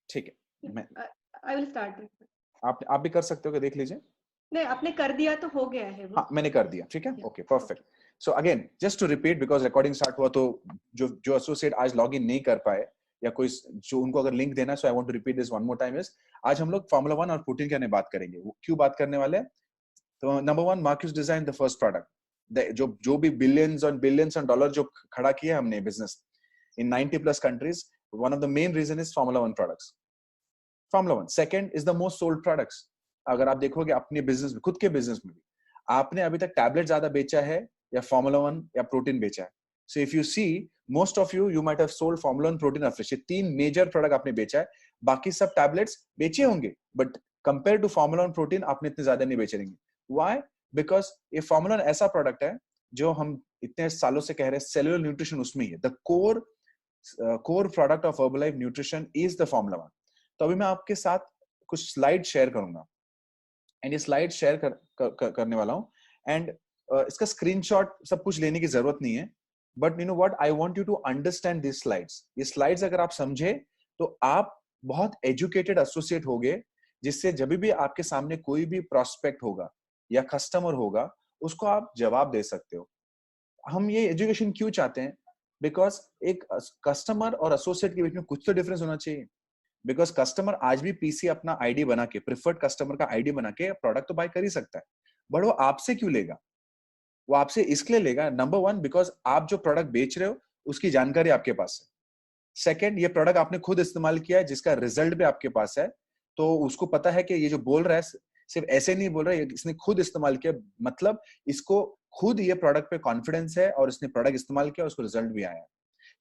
ठीक है, मैं आई विल स्टार्ट। आप भी कर सकते हो, कि देख लीजिए। नहीं, आपने कर दिया तो हो गया है वो। हाँ, मैंने कर दिया, ठीक है, Yeah, okay, perfect. okay. So again just to repeat, because recording start हुआ, तो जो एसोसिएट आज लॉग इन नहीं कर पाए, या कोई जो उनको अगर लिंक देना, so I want to repeat this one more time, is आज हम लोग फार्मूला 1 और प्रोटीन के बारे में बात करेंगे। क्यों बात करने वाले हैं? तो number 1, Mark Hughes design the first product, जो भी बिलियंस ऑन डॉलर जो खड़ा किया हमने business in 90 plus countries, one of the main reason is formula 1 products. Formula 1 second is the most sold products. अगर आप देखोगे अपने बिजनेस में, खुद के बिजनेस में भी, आपने अभी तक टैबलेट ज्यादा बेचा है या फार्मूला 1 या प्रोटीन बेचा है? So if you see, most of you might have sold formula 1, protein और फ्रेश, ये 3 मेजर प्रोडक्ट आपने बेचा है। बाकी सब टैबलेट्स बेचे होंगे, but compare to formula 1 protein आपने इतने ज्यादा नहीं बेचे रहेंगे। व्हाई? बिकॉज ये फार्मूला 1 ऐसा प्रोडक्ट है जो हम इतने सालों से कह रहे हैं, सेलुलर न्यूट्रिशन उसमें ही है। The core product of Herbalife nutrition is the formula 1। तो अभी मैं आपके साथ कुछ स्लाइड शेयर करूंगा, एंड ये स्लाइड शेयर करने वाला हूं। एंड इसका स्क्रीनशॉट सब कुछ लेने की जरूरत नहीं है, but you know what, I want you to understand this slides. ये स्लाइड्स अगर आप समझे तो आप बहुत एजुकेटेड एसोसिएट होगे, जिससे जब भी आपके सामने कोई भी प्रोस्पेक्ट होगा या कस्टमर होगा, उसको आप जवाब दे सकते हो। हम ये एजुकेशन क्यों चाहते हैं? बिकॉज एक कस्टमर और एसोसिएट के बीच में कुछ तो डिफरेंस होना चाहिए। बिकॉज कस्टमर आज भी पीसी अपना आईडी बना के, प्रिफर्ड कस्टमर का आईडी बना के प्रोडक्ट तो बाय कर ही सकता है, बट वो आपसे क्यों लेगा? वो आपसे इसलिए लेगा, नंबर 1, बिकॉज आप जो प्रोडक्ट बेच रहे हो उसकी जानकारी आपके पास है। सेकंड, ये प्रोडक्ट आपने खुद इस्तेमाल किया है, जिसका रिजल्ट भी आपके पास है, तो उसको पता है कि ये जो बोल रहा है सिर्फ ऐसे नहीं बोल रहा है, इसने खुद इस्तेमाल किया, मतलब इसको खुद ये प्रोडक्ट पे कॉन्फिडेंस है और इसने प्रोडक्ट इस्तेमाल किया, उसको रिजल्ट भी आया है।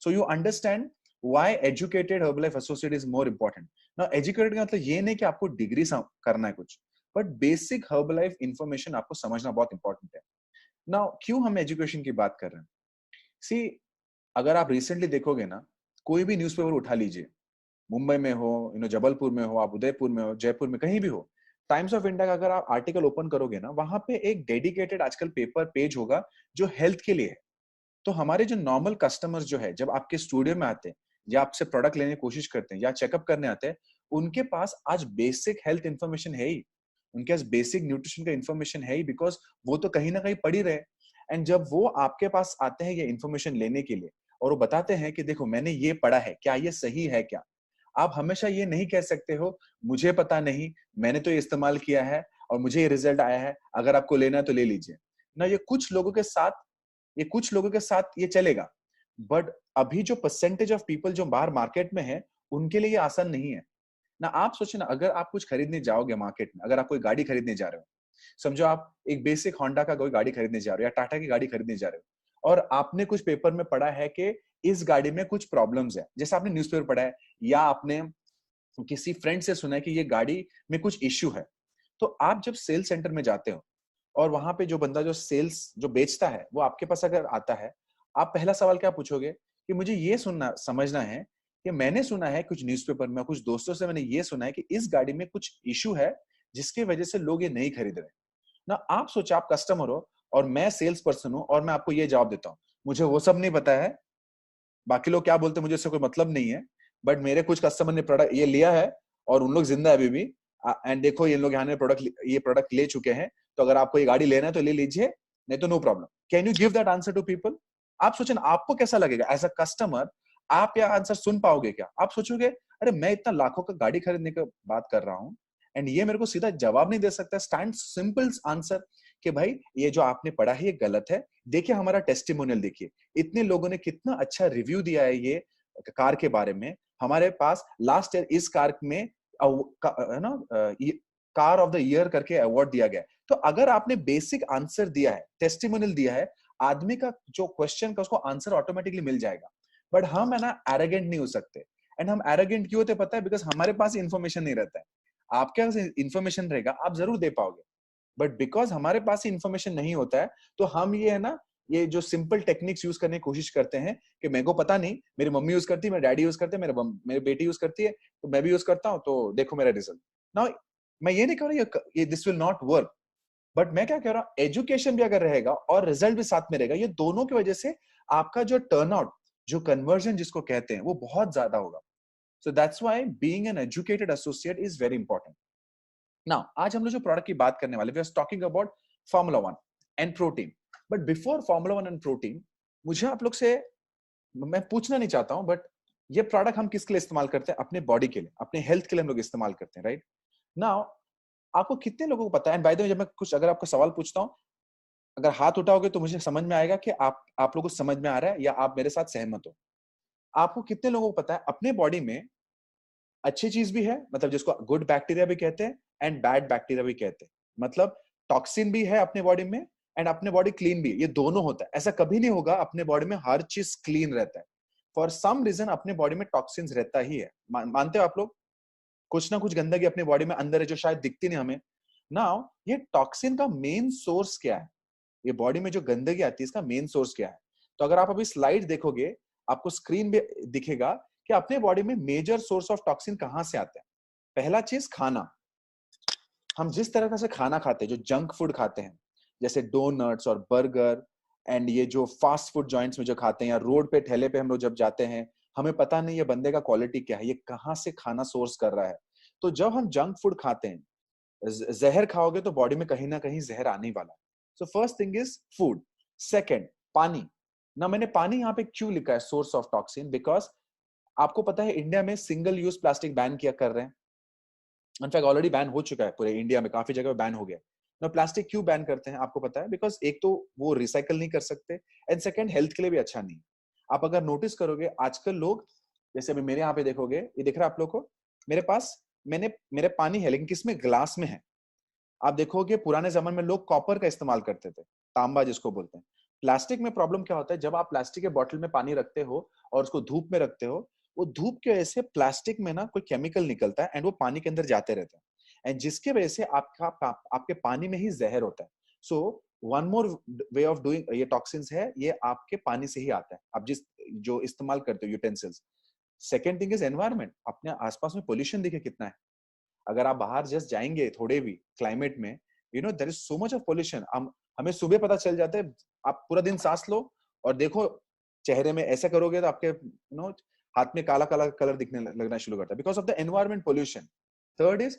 So you understand why educated Herbalife associate is more important. Now educated का मतलब ये नहीं कि आपको डिग्री करना है कुछ, बट बेसिक Herbalife इंफॉर्मेशन आपको समझना बहुत इंपॉर्टेंट है। नाउ क्यों हम एजुकेशन की बात कर रहे हैं? सी, अगर आप रिसेंटली देखोगे ना, कोई भी न्यूज़पेपर उठा लीजिए, मुंबई में हो, जबलपुर में हो, आप उदयपुर में हो, जयपुर में, कहीं भी हो, टाइम्स ऑफ इंडिया का अगर आप आर्टिकल ओपन करोगे ना, वहां पे एक डेडिकेटेड आजकल पेपर पेज होगा जो हेल्थ के लिए है। तो हमारे जो नॉर्मल कस्टमर्स जो है, जब आपके स्टूडियो में आते हैं या आपसे प्रोडक्ट लेने की कोशिश करते हैं या चेकअप करने आते हैं, उनके पास आज बेसिक हेल्थ इंफॉर्मेशन है ही, उनके पास बेसिक न्यूट्रिशन का इंफॉर्मेशन है ही, बिकॉज वो तो कहीं ना कहीं पढ़ी रहे। एंड जब वो आपके पास आते हैं ये इंफॉर्मेशन लेने के लिए, और वो बताते हैं कि देखो मैंने ये पढ़ा है, क्या ये सही है क्या? आप हमेशा ये नहीं कह सकते हो मुझे पता नहीं, मैंने तो ये इस्तेमाल किया है और मुझे ये रिजल्ट आया है, अगर आपको लेना है तो ले लीजिए ना। ये कुछ लोगों के साथ ये चलेगा, बट अभी जो परसेंटेज ऑफ पीपल जो बाहर मार्केट में है, उनके लिए ये आसान नहीं है ना। आप सोचिए ना, अगर आप कुछ खरीदने जाओगे मार्केट में, अगर आप कोई गाड़ी खरीदने जा रहे हो, समझो आप एक बेसिक होंडा का कोई गाड़ी खरीदने जा रहे हो या टाटा की गाड़ी खरीदने जा रहे हो, और आपने कुछ पेपर में पढ़ा है कि इस गाड़ी में कुछ प्रॉब्लम्स है, जैसे आपने न्यूज़पेपर पढ़ा है या आपने किसी फ्रेंड से सुना है कि ये गाड़ी में कुछ इश्यू है, तो आप जब सेल सेंटर में जाते हो और वहां पे जो बंदा जो सेल्स जो बेचता है वो आपके पास अगर आता है, आप पहला सवाल क्या पूछोगे कि मुझे ये सुनना समझना है कि मैंने सुना है कुछ न्यूज़पेपर में, कुछ दोस्तों से मैंने ये सुना है कि इस गाड़ी में कुछ इशू है जिसकी वजह से लोग ये नहीं खरीद रहे ना। आप सोचो, आप कस्टमर हो और मैं सेल्स पर्सन हूं और मैं आपको ये जवाब देता हूं, मुझे वो सब नहीं पता है, बाकी लोग क्या बोलते हैं मुझे इससे कोई मतलब नहीं है, बट मेरे कुछ कस्टमर ने प्रोडक्ट ये लिया है और उन लोग जिंदा है अभी भी, एंड देखो ये लोग यहाँ ने प्रोडक्ट ले चुके हैं, तो अगर आपको ये गाड़ी लेना है तो ले लीजिए, नहीं तो no problem. Can you give that answer to people? आप सोचें आपको कैसा लगेगा एज अ कस्टमर? आप यह आंसर सुन पाओगे क्या? आप सोचोगे अरे मैं इतना लाखों का गाड़ी खरीदने की बात कर रहा हूँ एंड ये मेरे को सीधा जवाब नहीं दे सकता, स्टैंड सिंपल आंसर कि भाई ये जो आपने पढ़ा है ये गलत है, देखिए हमारा टेस्टिमोनियल देखिए, इतने लोगों ने कितना अच्छा रिव्यू दिया है ये कार के बारे में। हमारे पास लास्ट ईयर इस कार में है ना कार ऑफ द ईयर करके अवार्ड दिया गया। तो अगर आपने बेसिक आंसर दिया है, टेस्टिमोनियल दिया है, आदमी का जो क्वेश्चन का उसको आंसर ऑटोमेटिकली मिल जाएगा। बट हम है ना एरोगेंट नहीं हो सकते, एंड हम एरोगेंट क्यों होते पता है? बिकॉज हमारे पास इंफॉर्मेशन नहीं रहता है। आपके पास इंफॉर्मेशन रहेगा आप जरूर दे पाओगे, बट बिकॉज हमारे पास इंफॉर्मेशन नहीं होता है, तो हम ये है ना, ये जो सिंपल टेक्निक्स यूज करने की कोशिश करते हैं कि मेरे को पता नहीं, मेरी मम्मी यूज करती है, मेरे डैडी यूज करते हैं, मेरे बेटी यूज करती है, तो मैं भी यूज करता हूँ, तो देखो मेरा रिजल्ट। नाउ मैं ये नहीं कह रहा ये this will not work, but मैं क्या कह रहा हूँ, एजुकेशन भी अगर रहेगा और रिजल्ट भी साथ में रहेगा, ये दोनों की वजह से आपका जो टर्नआउट, जो कन्वर्जन जिसको कहते हैं, वो बहुत ज्यादा होगा। So that's why being an educated associate is very important. Now, आज हम लोग जो प्रोडक्ट की बात करने वाले, we are talking about Formula 1 and protein. But before Formula 1 and protein, मुझे आप लोग से मैं पूछना नहीं चाहता हूं, बट ये प्रोडक्ट हम किसके लिए इस्तेमाल करते हैं? अपने बॉडी के लिए, अपने हेल्थ के लिए हम लोग इस्तेमाल करते हैं, राइट? नाउ, आपको कितने लोगों को पता है? एंड बाय द वे, जब मैं कुछ अगर आपको सवाल पूछता हूं, अगर हाथ उठाओगे तो मुझे समझ में आएगा कि आप लोगों को समझ में आ रहा है या आप मेरे साथ सहमत हो। आपको कितने लोगों को पता है अपने बॉडी में अच्छी चीज भी है, मतलब जिसको गुड बैक्टीरिया भी कहते हैं एंड बैड बैक्टीरिया भी कहते हैं, मतलब टॉक्सिन भी है अपने बॉडी में एंड अपने बॉडी क्लीन भी है, ये दोनों होता है। ऐसा कभी नहीं होगा अपने बॉडी में हर चीज क्लीन रहता है। फॉर सम रीजन अपने बॉडी में टॉक्सिन्स रहता ही है। मानते हो आप लोग? कुछ ना कुछ गंदगी अपने बॉडी में अंदर है जो शायद दिखती नहीं हमें। नाउ, ये टॉक्सिन का मेन सोर्स क्या है? ये बॉडी में जो गंदगी आती है, इसका मेन सोर्स क्या है? तो अगर आप अभी स्लाइड देखोगे, आपको स्क्रीन पे दिखेगा कि अपने बॉडी में मेजर सोर्स ऑफ टॉक्सिन कहां से आता है। पहला चीज, खाना। हम जिस तरह का से खाना खाते हैं, जो जंक फूड खाते हैं, जैसे डोनट्स और बर्गर एंड ये जो फास्ट फूड जॉइंट्स में जो खाते हैं, या रोड पे ठेले पे हम लोग जब जाते हैं, हमें पता नहीं ये बंदे का क्वालिटी क्या है, ये कहां से खाना सोर्स कर रहा है। तो जब हम जंक फूड खाते हैं, जहर खाओगे तो बॉडी में कहीं ना कहीं जहर आने वाला है। So first thing is food. Second, पानी। ना, मैंने पानी यहाँ पे क्यों लिखा है सोर्स ऑफ टॉक्सिन? बिकॉज आपको पता है इंडिया में सिंगल यूज प्लास्टिक बैन किया कर रहे हैं। इनफैक्ट ऑलरेडी बैन हो चुका है पूरे इंडिया में, काफी जगह बैन हो गया। ना, प्लास्टिक क्यों बैन करते हैं आपको पता है? बिकॉज एक तो वो रिसाइकल नहीं कर सकते एंड सेकंड हेल्थ के लिए भी अच्छा नहीं। आप अगर नोटिस करोगे आजकल लोग, जैसे अभी मेरे यहाँ पे देखोगे, ये दिख रहा है आप लोग को, मेरे पास मेरे पानी है लेकिन किसमें? ग्लास में है। आप देखोगे पुराने जमाने में लोग कॉपर का इस्तेमाल करते थे, तांबा जिसको बोलते हैं। प्लास्टिक में प्रॉब्लम क्या होता है? जब आप प्लास्टिक के बॉटल में पानी रखते हो और उसको धूप में रखते हो, वो धूप की वजह से प्लास्टिक में ना कोई केमिकल निकलता है एंड वो पानी के अंदर जाते रहते हैं एंड जिसके वजह से आपके पानी में ही जहर होता है। So one more way of doing ये टॉक्सिन्स है, ये आपके पानी से ही आता है, आप जो इस्तेमाल करते हो utensils. Second thing is environment. अपने आसपास में पोल्यूशन देखिए कितना है। अगर आप बाहर जस्ट जाएंगे थोड़े भी क्लाइमेट में, you know there is so much of pollution. हमें सुबह पता चल जाता है, आप पूरा दिन सांस लो और देखो चेहरे में ऐसा करोगे तो आपके हाथ में काला काला कलर दिखने लगना शुरू करता है because of the environment pollution. Third is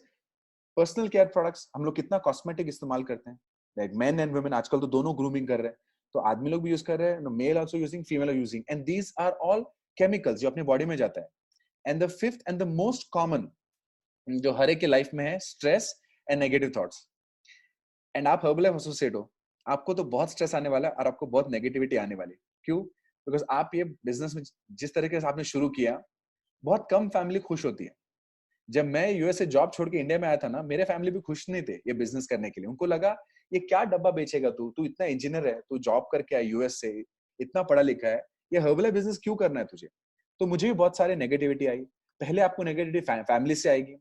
personal care products. हम लोग कितना कॉस्मेटिक इस्तेमाल करते हैं, लाइक मेन एंड वुमेन आजकल तो दोनों ग्रूमिंग कर रहे हैं, तो आदमी लोग भी यूज कर रहे हैं, male also using, female are using, and these are all chemicals जो अपने बॉडी में जाता है। And the fifth and the most common जो हर एक के लाइफ में है, stress and negative thoughts. And आप हर्बल लाइफ एसोसिएट हो, आपको तो बहुत स्ट्रेस आने वाला है और आपको बहुत नेगेटिविटी आने वाली। क्यों? बिकॉज आप ये बिजनेस में जिस तरीके से आपने शुरू किया, बहुत कम फैमिली खुश होती है। जब मैं यूएस से जॉब छोड़ के इंडिया में आया था ना, मेरे फैमिली भी खुश नहीं थे ये बिजनेस करने के लिए। उनको लगा ये क्या डब्बा बेचेगा तू, तू इतना इंजीनियर है, तू जॉब करके आया यूएस से, इतना पढ़ा लिखा है, ये हर्बल बिजनेस क्यों करना है तुझे? तो मुझे भी बहुत सारे नेगेटिविटी आई। पहले आपको नेगेटिविटी फैमिली से आएगी,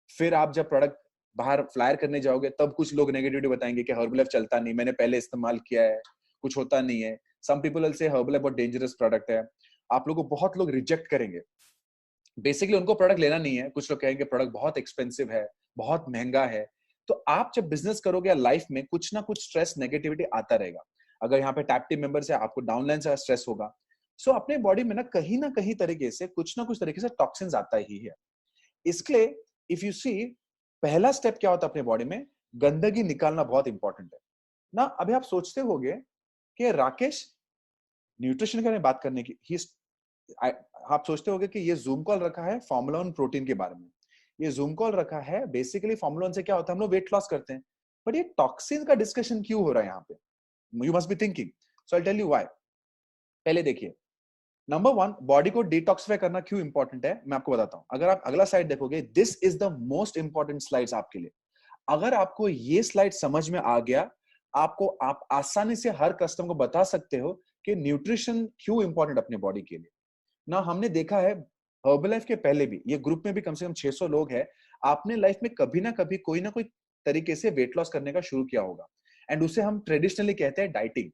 फिर आप जब प्रोडक्ट बाहर फ्लायर करने जाओगे तब कुछ लोग नेगेटिविटी बताएंगे कि हर्बल चलता नहीं, मैंने पहले इस्तेमाल किया है, कुछ होता नहीं है। Some people will say herbal बहुत डेंजरस प्रोडक्ट है। आप लोगों को बहुत लोग रिजेक्ट करेंगे, बेसिकली उनको प्रोडक्ट लेना नहीं है। कुछ लोग कहेंगे प्रोडक्ट बहुत एक्सपेंसिव है, बहुत महंगा है। तो आप जब बिजनेस करोगे या लाइफ में, कुछ ना कुछ स्ट्रेस नेगेटिविटी आता रहेगा। अगर यहाँ पे टैप टीम मेंबर्स है, आपको डाउनलाइन से स्ट्रेस होगा। सो अपने बॉडी में ना कहीं तरीके से कुछ ना कुछ तरीके से टॉक्सिन्स आता ही है। इसलिए इफ यू सी, पहला स्टेप क्या होता है अपने बॉडी में? गंदगी निकालना बहुत इंपॉर्टेंट है ना। अभी आप सोचते होंगे कि राकेश न्यूट्रिशन के बारे में बात करने की, आप सोचते होंगे कि ये जूम कॉल रखा है फॉर्मूला 1 प्रोटीन के बारे में। ये जूम कॉल रखा है बेसिकली फॉर्मूला 1 से क्या होता है, हम लोग वेट लॉस करते हैं, बट ये टॉक्सिन का डिस्कशन क्यों हो रहा है यहाँ पे? You must be thinking, so I tell you why. पहले देखिए, नंबर 1, बॉडी को डिटॉक्सिफाई करना क्यों इंपॉर्टेंट है, मैं आपको बताता हूं। अगर आप अगला स्लाइड देखोगे, this is the most important slides आपके लिए। अगर आपको ये स्लाइड समझ में आ गया, आप आसानी से हर कस्टमर को बता सकते हो कि न्यूट्रिशन क्यों इंपॉर्टेंट अपने बॉडी के लिए ना। हमने देखा है हर्बल लाइफ के पहले भी, ये ग्रुप में भी कम से कम 600 लोग हैं, आपने लाइफ में कभी ना कभी कोई ना कोई तरीके से वेट लॉस करने का शुरू किया होगा, एंड उसे हम ट्रेडिशनली कहते हैं डाइटिंग।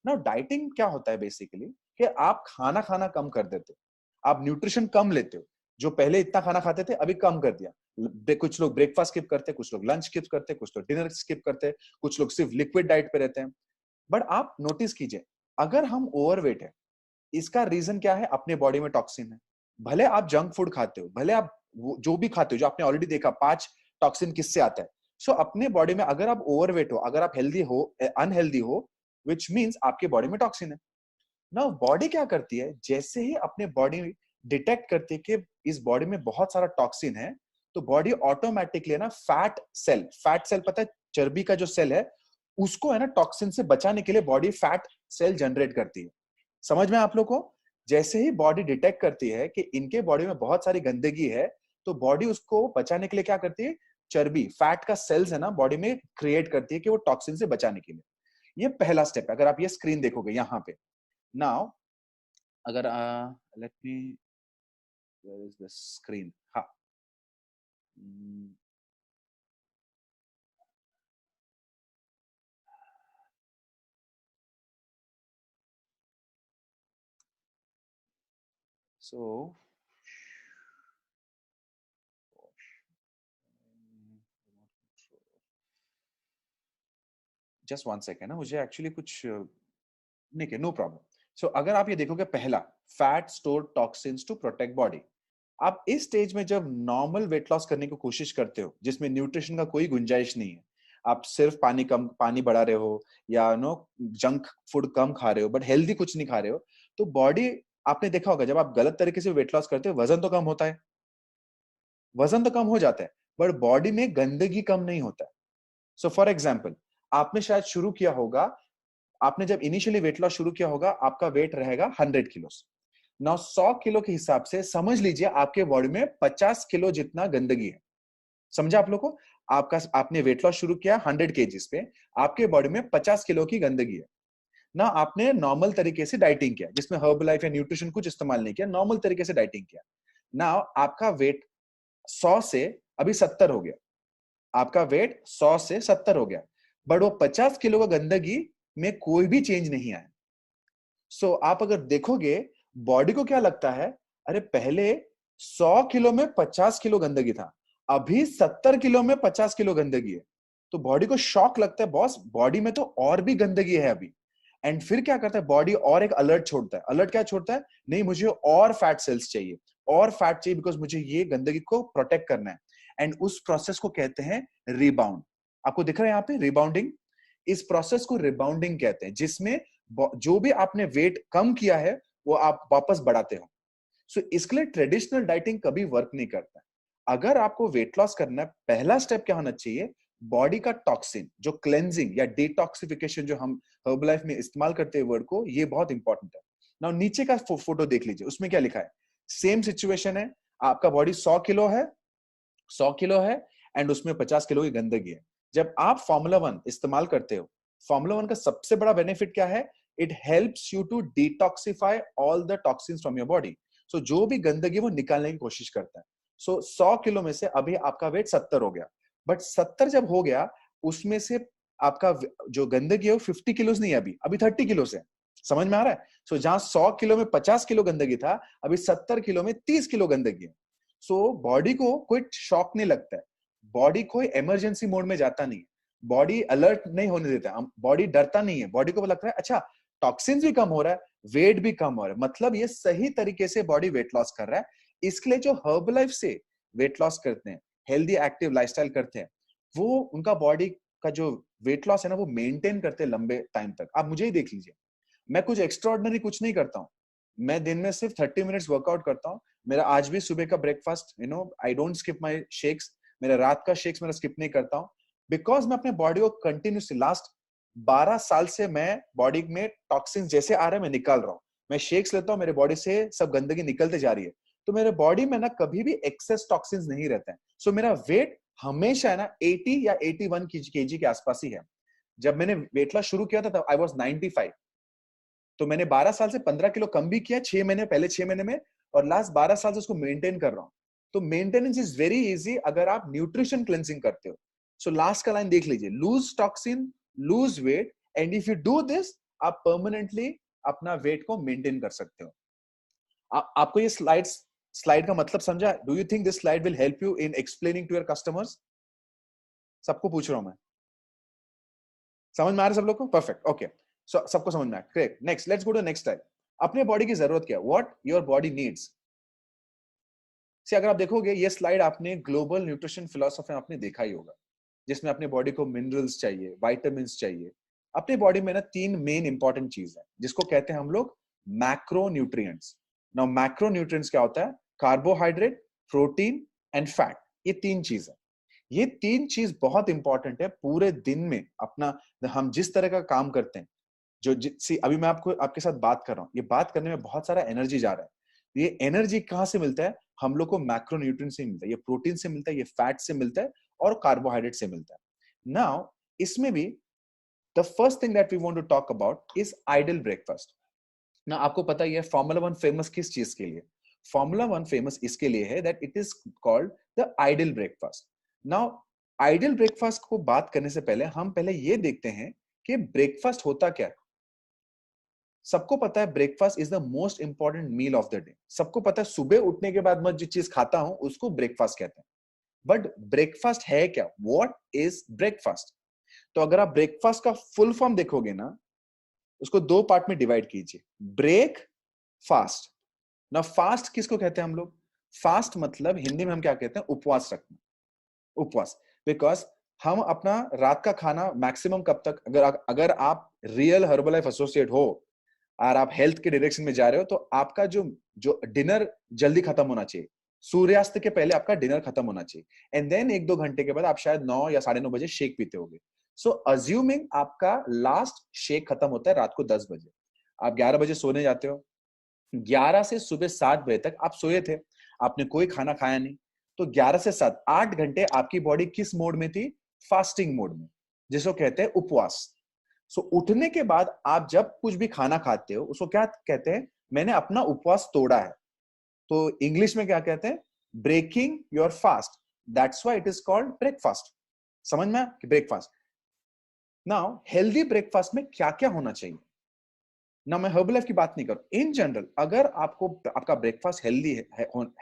ना, डाइटिंग क्या होता है बेसिकली कि आप खाना खाना कम कर देते हो, आप न्यूट्रिशन कम लेते हो। जो पहले इतना खाना खाते थे अभी कम कर दिया। कुछ लोग ब्रेकफास्ट स्किप करते हैं, कुछ लोग लंच स्किप करते हैं, कुछ लोग डिनर स्किप करते हैं, कुछ लोग सिर्फ लिक्विड डाइट पे रहते हैं। बट आप नोटिस कीजिए, अगर हम ओवरवेट है, इसका रीजन क्या है? अपने बॉडी में टॉक्सिन है। भले आप जंक फूड खाते हो, भले आप जो भी खाते हो, जो आपने ऑलरेडी देखा 5 टॉक्सिन किससे आता है। सो अपने बॉडी में अगर आप ओवरवेट हो, अगर आप हेल्दी हो, अनहेल्दी हो, विच मीन्स आपके बॉडी में टॉक्सिन है ना। बॉडी क्या करती है, जैसे ही अपने बॉडी डिटेक्ट करती है कि इस बॉडी में बहुत सारा टॉक्सिन है, तो बॉडी ऑटोमेटिकली ना फैट सेल पता है, चर्बी का जो सेल है उसको है ना टॉक्सिन से बचाने के लिए बॉडी फैट सेल जनरेट करती है। समझ में आप लोग को? जैसे ही बॉडी डिटेक्ट करती है कि इनके बॉडी में बहुत सारी गंदगी है, तो बॉडी उसको बचाने के लिए क्या करती है, चर्बी फैट का सेल्स है ना बॉडी में क्रिएट करती है कि वो टॉक्सिन से बचाने के लिए। ये पहला स्टेप है। अगर आप ये स्क्रीन देखोगे यहाँ पे नाउ, अगर let me, where is the screen, हाँ, सो जस्ट वन सेकेंड ना, मुझे एक्चुअली कुछ नहीं है, नो प्रॉब्लम। सो अगर आप ये देखोगे, पहला, fat store toxins to protect body. आप इस स्टेज में जब नॉर्मल वेट लॉस करने की कोशिश करते हो, जिसमें न्यूट्रिशन का कोई गुंजाइश नहीं है, आप सिर्फ पानी बढ़ा रहे हो या नो जंक फूड कम खा रहे हो बट हेल्दी कुछ नहीं खा रहे हो, तो बॉडी, आपने देखा होगा जब आप गलत तरीके से वेट लॉस करते हो, वजन तो कम होता है, वजन तो कम हो जाता है, बट बॉडी में गंदगी कम नहीं होता है। सो फॉर एग्जाम्पल, आपने शायद शुरू किया होगा, आपने जब इनिशियली वेट लॉस शुरू किया होगा, आपका वेट रहेगा 100 किलो। नाउ 100 किलो के हिसाब से समझ लीजिए आपके बॉडी में 50 किलो जितना गंदगी है। समझा आप लोग को? आपने वेट लॉस शुरू किया 100 केजीज पे, आपके बॉडी में 50 किलो की गंदगी है ना। आपने नॉर्मल तरीके से डाइटिंग किया, जिसमें हर्ब लाइफ या न्यूट्रिशन कुछ इस्तेमाल नहीं किया, नॉर्मल तरीके से डाइटिंग किया ना। आपका वेट 100 से अभी 70 हो गया, आपका वेट 100 से 70 हो गया, बट वो 50 किलो का गंदगी में कोई भी चेंज नहीं आया। सो आप अगर देखोगे, बॉडी को क्या लगता है, अरे पहले 100 किलो में 50 किलो गंदगी था, अभी 70 किलो में 50 किलो गंदगी है। तो बॉडी को शॉक लगता है, बॉस बॉडी में तो और भी गंदगी है अभी। एंड फिर क्या करता है बॉडी, और एक अलर्ट छोड़ता है। अलर्ट क्या छोड़ता है, नहीं मुझे और फैट सेल्स चाहिए, और फैट चाहिए, बिकॉज मुझे ये गंदगी को प्रोटेक्ट करना है। एंड उस प्रोसेस को कहते हैं रिबाउंड। आपको दिख रहा है यहाँ पे रिबाउंडिंग, इस प्रोसेस को रिबाउंडिंग कहते हैं, जिसमें जो भी आपने वेट कम किया है वो आप वापस बढ़ाते हो। सो इसके लिए ट्रेडिशनल डाइटिंग कभी वर्क नहीं करता। अगर आपको वेट लॉस करना है, पहला स्टेप क्या होना चाहिए, बॉडी का टॉक्सिन जो क्लेंजिंग या डिटॉक्सिफिकेशन, जो हम हर्बलाइफ में इस्तेमाल करते हैं वर्ड को, ये बहुत इंपॉर्टेंट है। नाउ नीचे का फोटो देख लीजिए, उसमें क्या लिखा है, सेम सिचुएशन है, आपका बॉडी 100 किलो है, 100 किलो है, एंड उसमें 50 किलो की गंदगी है। जब आप फॉर्मूला 1 इस्तेमाल करते हो, फॉर्मूला 1 का सबसे बड़ा बेनिफिट क्या है, it helps you to detoxify all the toxins from your body. So जो भी गंदगी वो निकालने की कोशिश करता है। सो 100 किलो में से अभी आपका वेट 70 हो गया, बट 70 जब हो गया, उसमें से आपका जो गंदगी है वो 50 किलो नहीं है, अभी 30 किलो से। समझ में आ रहा है? सो जहां 100 किलो में 50 किलो गंदगी था, अभी 70 किलो में 30 किलो गंदगी है। सो बॉडी को कोई शॉक नहीं लगता है, बॉडी कोई इमरजेंसी मोड में जाता नहीं है, बॉडी अलर्ट नहीं होने देता, बॉडी डरता नहीं है, बॉडी को लगता है अच्छा टॉक्सिन्स भी कम हो रहा है, वेट भी कम हो रहा है, मतलब ये सही तरीके से बॉडी वेट लॉस कर रहा है। इसके लिए जो हर्बलाइफ से वेट लॉस करते हैं, हेल्दी एक्टिव लाइफस्टाइल करते हैं, वो उनका बॉडी का जो वेट लॉस है ना, वो मेंटेन करते हैं लंबे टाइम तक। आप मुझे ही देख लीजिए, मैं कुछ एक्स्ट्राऑर्डिनरी कुछ नहीं करता हूँ, मैं दिन में सिर्फ 30 मिनट्स वर्कआउट करता हूँ। मेरा आज भी सुबह का breakfast, I don't skip my shakes, मेरा रात का शेक्स मेरा स्किप नहीं करता हूँ, बिकॉज मैं अपने बॉडी को कंटिन्यूसली लास्ट 12 साल से मैं बॉडी में टॉक्सिन जैसे आ रहे हैं मैं निकाल रहा हूँ। मैं शेक्स लेता हूँ, मेरे बॉडी से सब गंदगी निकलते जा रही है, तो मेरे बॉडी में ना कभी भी एक्सेस टॉक्सिन नहीं रहते हैं। सो मेरा वेट हमेशा है ना 80 या 81 केजी के आसपास ही है। जब मैंने वेट लॉस शुरू किया था तब आई वाज 95, तो मैंने 12 साल से 15 किलो कम भी किया 6 महीने पहले, 6 महीने में, और लास्ट 12 साल से उसको मेंटेन कर रहा हूं। तो मेंटेनेंस इज वेरी इजी अगर आप न्यूट्रिशन क्लेंजिंग करते हो। सो लास्ट का लाइन देख लीजिए, lose toxin, lose weight, and if you do this, आप परमानेंटली अपना वेट को मेंटेन कर सकते हो। आपको ये स्लाइड का मतलब समझा? Do you think this slide will help you in explaining to your customers? सबको पूछ रहा हूं मैं, समझ में आ रहा है सब लोग को? Perfect, okay. सो सबको समझ में आया, great. Next, let's go to next type. अपने बॉडी की जरूरत क्या है, व्हाट योर बॉडी नीड्स। से अगर आप देखोगे ये स्लाइड आपने ग्लोबल न्यूट्रिशन फिलोसफी में आपने देखा ही होगा, जिसमें अपने बॉडी को मिनरल्स चाहिए, विटामिन चाहिए। अपने बॉडी में ना 3 मेन इंपॉर्टेंट चीज है जिसको कहते हैं हम लोग macro nutrients. Now macro nutrients क्या होता है? Carbohydrate, protein and fat. ये 3 चीज है। ये 3 चीज बहुत इंपॉर्टेंट है पूरे दिन में अपना, हम जिस तरह का काम करते हैं। सी अभी मैं आपको आपके साथ बात कर रहा हूँ, ये बात करने में बहुत सारा एनर्जी जा रहा है। ये एनर्जी कहाँ से मिलता है? हम लोग को मैक्रो न्यूट्रिएंट से मिलता है, ये प्रोटीन से मिलता है, ये फैट से मिलता है और कार्बोहाइड्रेट से मिलता है। नाउ इसमें भी the first thing that we want to talk about is ideal breakfast. ना आपको पता ही है फॉर्मूला 1 फेमस किस चीज के लिए? फॉर्मूला 1 फेमस इसके लिए है that it is called the ideal breakfast. Now ideal breakfast को बात करने से पहले हम पहले ये देखते हैं कि ब्रेकफास्ट होता क्या है। सबको पता है breakfast is the most important meal of the day. सबको पता है सुबह उठने के बाद मैं जो चीज खाता हूं उसको ब्रेकफास्ट कहते हैं। बट ब्रेकफास्ट है क्या? What is breakfast? तो अगर आप ब्रेकफास्ट का फुल फॉर्म देखोगे ना, उसको 2 पार्ट में डिवाइड कीजिए, ब्रेक, फास्ट। ना फास्ट किसको कहते हैं हम लोग? फास्ट मतलब हिंदी में हम क्या कहते हैं? उपवास रखना। उपवास, बिकॉज हम अपना रात का खाना मैक्सिमम कब तक, अगर आप रियल हर्बल लाइफ एसोसिएट हो और आप हेल्थ के डायरेक्शन में जा रहे हो, तो आपका जो जो डिनर जल्दी खत्म होना चाहिए। सूर्यास्त के पहले आपका डिनर खत्म होना चाहिए एंड देन 1-2 घंटे के बाद आप शायद 9 या 9:30 बजे शेक पीते होगे। सो अज्यूमिंग आपका लास्ट शेक खत्म होता है रात को 10 बजे, आप 11 बजे सोने जाते हो, 11 से सुबह 7 बजे तक आप सोए थे, आपने कोई खाना खाया नहीं, तो 11 से 7 8 घंटे आपकी बॉडी किस मोड में थी? फास्टिंग मोड में, जिसको कहते हैं उपवास। सो उठने के बाद आप जब कुछ भी खाना खाते हो उसको क्या कहते हैं? मैंने अपना उपवास तोड़ा है। तो इंग्लिश में क्या कहते हैं? Breaking your fast. That's why it is called breakfast. समझ में आया कि ब्रेकफास्ट। नाउ हेल्दी ब्रेकफास्ट में क्या क्या होना चाहिए ना? मैं हर्बल लाइफ की बात नहीं करूं, इन जनरल अगर आपको आपका ब्रेकफास्ट हेल्दी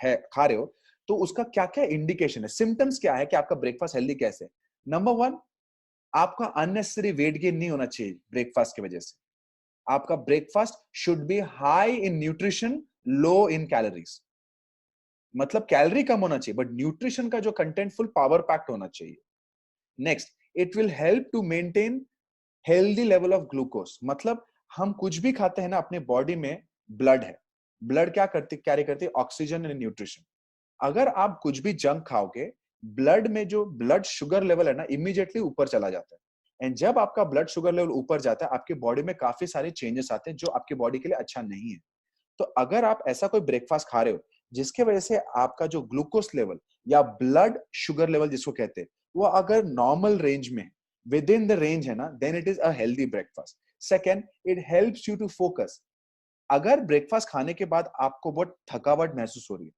है खा रहे हो, तो उसका क्या क्या इंडिकेशन है, सिम्टम्स क्या है कि आपका ब्रेकफास्ट हेल्दी कैसे? नंबर 1, आपका अननेसेसरी वेट गेन नहीं होना चाहिए ब्रेकफास्ट की वजह से। आपका breakfast should be high in nutrition, low in calories. मतलब कैलोरी कम होना चाहिए बट न्यूट्रिशन का जो कंटेंट फुल पावर पैक्ड होना चाहिए। Next, it will help to maintain healthy level of glucose. मतलब हम कुछ भी खाते हैं ना, अपने बॉडी में ब्लड है, ब्लड क्या करती, कैरी करती है ऑक्सीजन एंड न्यूट्रिशन। अगर आप कुछ भी जंक खाओगे, ब्लड में जो ब्लड शुगर लेवल है ना, इमीडिएटली ऊपर चला जाता है। एंड जब आपका ब्लड शुगर लेवल ऊपर जाता है, आपके बॉडी में काफी सारे चेंजेस आते हैं जो आपकी बॉडी के लिए अच्छा नहीं है। तो अगर आप ऐसा कोई ब्रेकफास्ट खा रहे हो जिसके वजह से आपका जो ग्लूकोज लेवल या ब्लड शुगर लेवल जिसको कहते हैं, वो अगर नॉर्मल रेंज में, विद इन द रेंज है ना, then it is a healthy breakfast. Second, it helps you to focus. अगर ब्रेकफास्ट खाने के बाद आपको बहुत थकावट महसूस हो रही है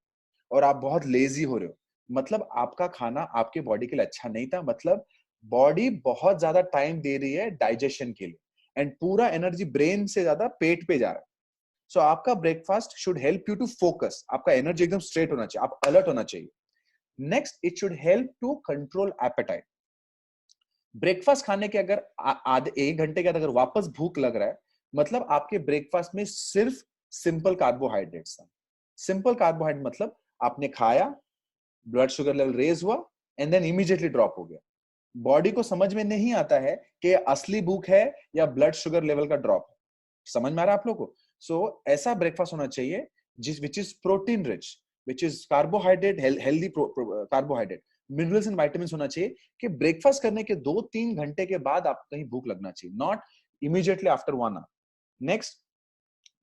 और आप बहुत लेजी हो रहे हो, मतलब आपका खाना आपके बॉडी के लिए अच्छा नहीं था। मतलब बॉडी बहुत ज्यादा टाइम दे रही है डाइजेशन के लिए एंड पूरा एनर्जी ब्रेन से ज्यादा पेट पे जा रहा है। सो आपका breakfast should help you to focus, आपका एनर्जी एकदम स्ट्रेट होना चाहिए, आप अलर्ट होना चाहिए। Next, it should help to control appetite. Breakfast खाने के अगर आधे 1 घंटे के बाद अगर वापस भूख लग रहा है, मतलब आपके ब्रेकफास्ट में सिर्फ सिंपल कार्बोहाइड्रेट्स था। सिंपल कार्बोहाइड्रेट मतलब आपने खाया, ब्लड शुगर लेवल रेज हुआ एंड देन इमीडिएटली ड्रॉप हो गया। बॉडी को समझ में नहीं आता है कि असली भूख है या ब्लड शुगर लेवल का ड्रॉप है। समझ में आ रहा है आप लोगों को? सो ऐसा ब्रेकफास्ट होना चाहिए जिस which is protein rich, which is carbohydrate, healthy carbohydrate, minerals and vitamins होना चाहिए कि ब्रेकफास्ट करने के 2-3 घंटे के बाद आपको कहीं भूख लगना चाहिए, not immediately after 1 hour. Next,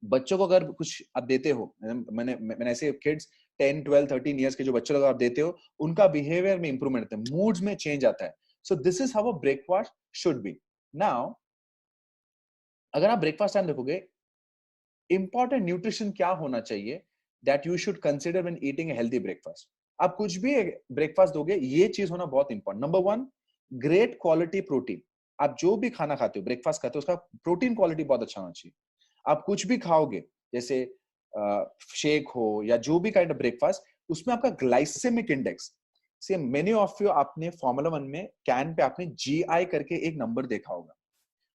बच्चों को अगर कुछ आप देते हो, मैंने ऐसे किड्स 10, 12, 13 ईयर्स के जो बच्चों को आप देते हो, उनका बिहेवियर में इंप्रूवमेंट आता है, मूड्स में चेंज आता है। सो this is how a breakfast should be. Now अगर आप ब्रेकफास्ट टाइम देखोगे, इंपॉर्टेंट न्यूट्रिशन क्या होना चाहिए that you should consider when eating a healthy breakfast. आप कुछ भी ब्रेकफास्ट दोगे, ये चीज होना बहुत important. Number 1, great quality protein. आप जो भी खाना खाते हो, ब्रेकफास्ट खाते हो, उसका प्रोटीन क्वालिटी बहुत अच्छा होना चाहिए। आप कुछ भी खाओगे, जैसे शेक हो या जो भी काइंड ऑफ ब्रेकफास्ट, उसमें आपका ग्लाइसेमिक इंडेक्स, से मेनी ऑफ यू आपने फॉर्मूला 1 में कैन पे आपने जीआई करके एक नंबर देखा होगा।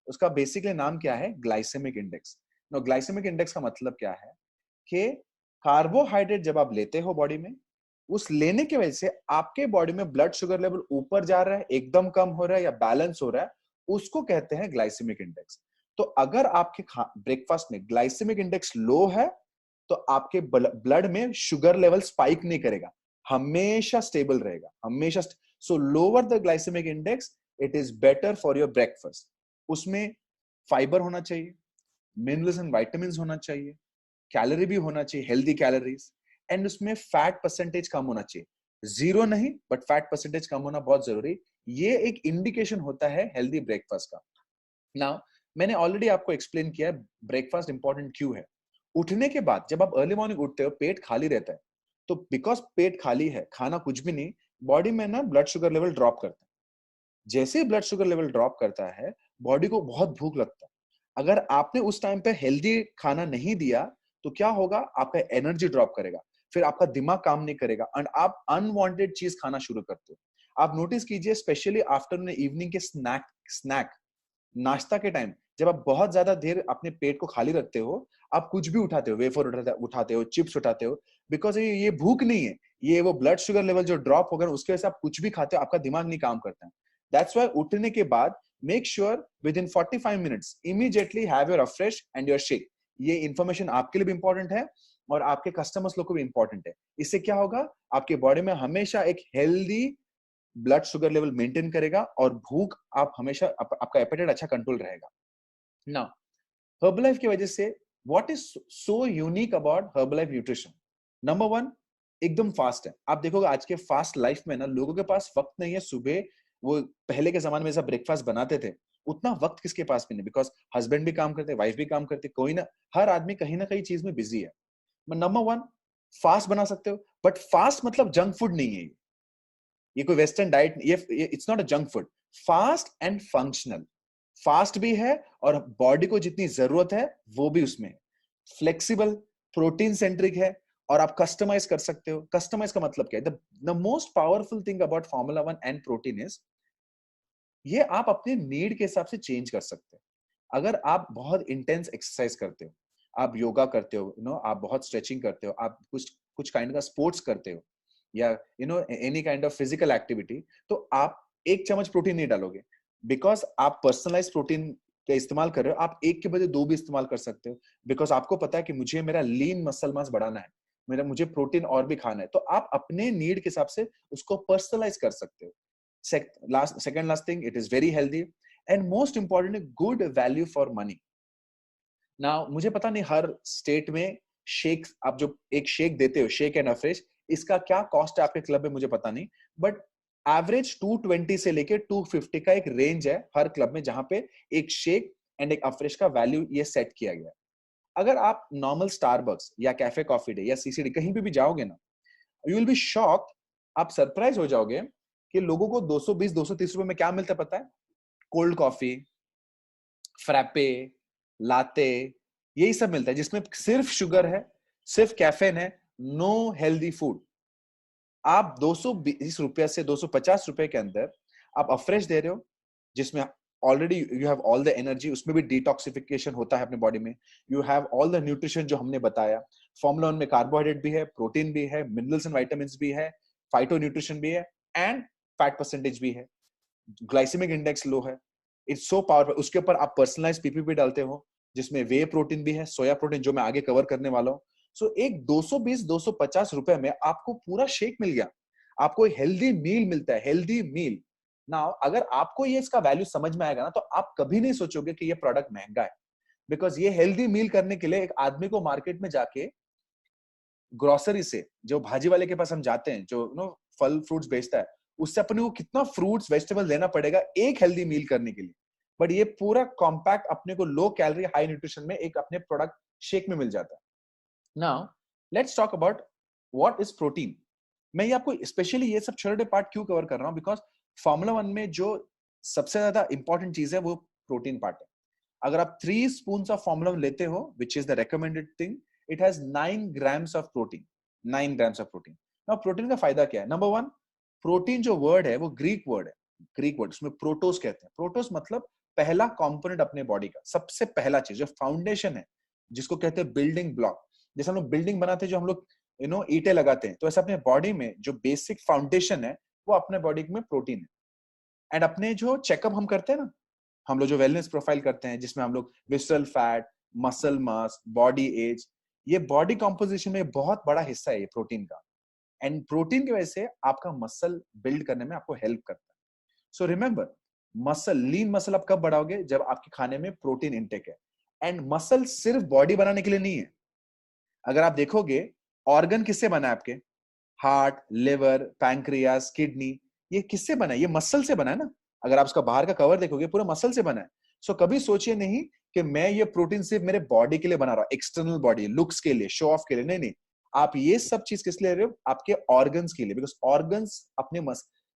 उसका बेसिकली नाम क्या है? Glycemic index. No, glycemic index का मतलब क्या है कि कार्बोहाइड्रेट जब आप लेते हो बॉडी में, उस लेने की वजह से आपके बॉडी में ब्लड शुगर लेवल ऊपर जा रहा है, एकदम कम हो रहा है या बैलेंस हो रहा है, उसको कहते हैं ग्लाइसेमिक इंडेक्स। तो अगर आपके ब्रेकफास्ट में ग्लाइसेमिक इंडेक्स लो है, तो आपके ब्लड में शुगर लेवल स्पाइक नहीं करेगा, हमेशा स्टेबल रहेगा, हमेशा। So lower the glycemic index, it is better for your breakfast. उसमें फाइबर होना चाहिए, मिनरल्स एंड विटामिन्स होना चाहिए, कैलोरी भी होना चाहिए, हेल्दी कैलोरीज, एंड उसमें फैट परसेंटेज कम होना चाहिए। जीरो नहीं, बट फैट परसेंटेज कम होना बहुत जरूरी। ये एक इंडिकेशन होता है हेल्दी ब्रेकफास्ट का। नाउ मैंने ऑलरेडी आपको एक्सप्लेन किया है ब्रेकफास्ट इंपॉर्टेंट क्यों है। उठने के बाद जब आप अर्ली मॉर्निंग उठते हो, पेट खाली रहता है, तो बिकॉज पेट खाली है, खाना कुछ भी नहीं, बॉडी में ना ब्लड शुगर लेवल ड्रॉप करता है। जैसे ही ब्लड शुगर लेवल ड्रॉप करता है, बॉडी को बहुत भूख लगता है। अगर आपने उस टाइम पे हेल्दी खाना नहीं दिया, तो क्या होगा, आपका एनर्जी ड्रॉप करेगा, फिर आपका दिमाग काम नहीं करेगा, एंड आप अनवांटेड चीज खाना शुरू करते हो। आप नोटिस कीजिए, स्पेशली आफ्टरनून इवनिंग के स्नैक नाश्ता के टाइम, जब आप बहुत ज्यादा देर अपने पेट को खाली रखते हो, आप कुछ भी उठाते हो, वेफर उठाते हो, चिप्स उठाते हो, बिकॉज ये भूख नहीं है, ये वो ब्लड शुगर लेवल जो ड्रॉप होगा उसके वजह से आप कुछ भी खाते हो, आपका दिमाग नहीं काम करता है। दैट्स व्हाई उठने के बाद make sure with in 45 minutes immediately have your refresh and your shake. ये इंफॉर्मेशन आपके लिए भी इंपॉर्टेंट है और आपके कस्टमर्स लोग को भी इंपॉर्टेंट है। इससे क्या होगा, आपके बॉडी में हमेशा एक healthy blood sugar level maintain करेगा और भूख आप हमेशा आपका एपेटाइट अच्छा कंट्रोल रहेगा। नाउ हर्बलाइफ की वजह से what is so unique about Herbalife nutrition, number one, एकदम फास्ट है। आप देखोगे आज के फास्ट लाइफ में ना, लोगों के पास वक्त नहीं है। सुबह वो पहले के जमाने में जैसा ब्रेकफास्ट बनाते थे, उतना वक्त किसके पास भी नहीं, बिकॉज हस्बैंड भी काम करते, वाइफ भी काम करते, कोई ना, हर आदमी कहीं ना कहीं चीज में बिजी है। नंबर वन, फास्ट बना सकते हो, बट फास्ट मतलब जंक फूड नहीं है ये कोई वेस्टर्न डाइट, ये it's not a junk food. Fast and functional, fast भी है और बॉडी को जितनी जरूरत है वो भी उसमें है। फ्लेक्सिबल, प्रोटीन सेंट्रिक है और आप कस्टमाइज कर सकते हो। कस्टमाइज का मतलब क्या है, the most powerful thing about formula 1 and protein is, ये आप अपने नीड के हिसाब से चेंज कर सकते हो। अगर आप बहुत इंटेंस एक्सरसाइज करते हो, आप योगा करते हो, आप बहुत स्ट्रेचिंग करते हो, आप कुछ कुछ काइंड का स्पोर्ट्स करते हो, या any kind of physical activity, तो आप एक चम्मच प्रोटीन नहीं डालोगे, बिकॉज आप पर्सनलाइज प्रोटीन का इस्तेमाल कर रहे हो। आप एक के बजाय दो भी इस्तेमाल कर सकते हो, बिकॉज आपको पता है कि मुझे मेरा लीन मसल मास बढ़ाना है, मुझे प्रोटीन और भी खाना है, तो आप अपने नीड के हिसाब से उसको पर्सनलाइज कर सकते हो। Second last thing, it is very healthy and most importantly good value for money. Now मुझे पता नहीं हर स्टेट में शेक, आप जो एक शेक देते हो, शेक एंड अफ्रेश, इसका क्या कॉस्ट है आपके क्लब में मुझे पता नहीं, बट एवरेज 220 से लेके 250 का एक रेंज है हर क्लब में, जहां पे एक शेक एंड एक अफ्रेश का वैल्यू ये सेट किया गया है। अगर आप नॉर्मल स्टारबक्स या कैफे कॉफी डे या सीसीडी कहीं भी जाओगे ना, यू विल बी शॉक्ड, आप सरप्राइज हो जाओगे कि लोगों को 220 230 रुपए में क्या मिलता है पता है? कोल्ड कॉफी, फ्रैपे, लाते, यही सब मिलता है, जिसमें सिर्फ शुगर है, सिर्फ कैफेन है, नो हेल्दी फूड। आप 220 रुपया से 250 रुपए के अंदर आप अफ्रेश दे रहे हो, जिसमें already you have all the energy, उसमें भी डिटॉक्सिफिकेशन होता है अपने बॉडी में, you have all the nutrition जो हमने बताया। फॉर्मूला 1 में कार्बोहाइड्रेट भी है, प्रोटीन भी है, मिनरल्स एंड विटामिन भी है, फाइटो न्यूट्रिशन भी है, एंड फैट परसेंटेज भी है, ग्लाइसेमिक इंडेक्स लो है। It's so powerful. उसके ऊपर आप पर्सनलाइज पीपीपी डालते हो, जिसमें वे प्रोटीन भी है, सोया प्रोटीन, जो मैं आगे कवर करने वाला हूँ। सो एक 220 250 रुपए में आपको पूरा शेक मिल गया, आपको हेल्दी मील मिलता है, हेल्दी मील। नाउ अगर आपको ये इसका वैल्यू समझ में आएगा ना, तो आप कभी नहीं सोचोगे कि ये प्रोडक्ट महंगा है, बिकॉज ये हेल्दी मील करने के लिए एक आदमी को मार्केट में जाके ग्रोसरी से, जो भाजी वाले के पास हम जाते हैं, जो फल फ्रूट्स बेचता है, उससे अपने को कितना फ्रूट्स वेजिटेबल लेना पड़ेगा एक हेल्दी मील करने के लिए। बट ये पूरा कॉम्पैक्ट अपने को लो कैलोरी हाई न्यूट्रिशन में एक अपने प्रोडक्ट शेक में मिल जाता है। Now let's talk about what is protein. मैं ये आपको स्पेशली ये सब छोटे पार्ट क्यों कवर कर रहा हूँ, बिकॉज फॉर्मूला 1 में जो सबसे ज्यादा इंपॉर्टेंट चीज है वो प्रोटीन पार्ट है। अगर आप 3 स्पून ऑफ फॉर्मूला 1 लेते हो, which is the recommended thing, it has 9 grams of protein, 9 grams of protein. Now protein का फायदा क्या है? नंबर वन, प्रोटीन जो वर्ड है वो ग्रीक वर्ड है, ग्रीक वर्ड, उसमें प्रोटोस कहते हैं। प्रोटोस मतलब पहला कंपोनेंट अपने बॉडी का, सबसे पहला चीज जो फाउंडेशन है, जिसको कहते हैं बिल्डिंग ब्लॉक। जैसे हम लोग बिल्डिंग बनाते हैं, जो हम लोग ईंटें लगाते हैं, तो ऐसे अपने बॉडी में जो बेसिक फाउंडेशन है वो अपने बॉडी में प्रोटीन है। एंड अपने जो चेकअप हम करते हैं ना, हम लोग जो वेलनेस प्रोफाइल करते हैं जिसमें हम लोग visceral fat, muscle mass, body age, ये बॉडी कॉम्पोजिशन में बहुत बड़ा हिस्सा है ये प्रोटीन का। एंड प्रोटीन की वजह से आपका मसल बिल्ड करने में आपको हेल्प करता है। So remember, muscle, lean muscle आप कब बढ़ाओगे? जब आपके खाने में प्रोटीन इंटेक है। एंड मसल सिर्फ बॉडी बनाने के लिए नहीं है। अगर आप देखोगे, ऑर्गन किससे बना है आपके? हार्ट, लिवर, पैंक्रियास, किडनी, ये किससे बना है? ये मसल से बना है ना। अगर आप उसका बाहर का कवर देखोगे, पूरा मसल से बना है। सो कभी सोचिए नहीं कि मैं ये प्रोटीन सिर्फ मेरे बॉडी के लिए बना रहा हूं, एक्सटर्नल बॉडी, लुक्स के लिए, शो ऑफ के लिए। नहीं नहीं, आप ये सब चीज किस लिए ले रहे हो? आपके ऑर्गन्स के लिए। बिकॉज ऑर्गन्स अपने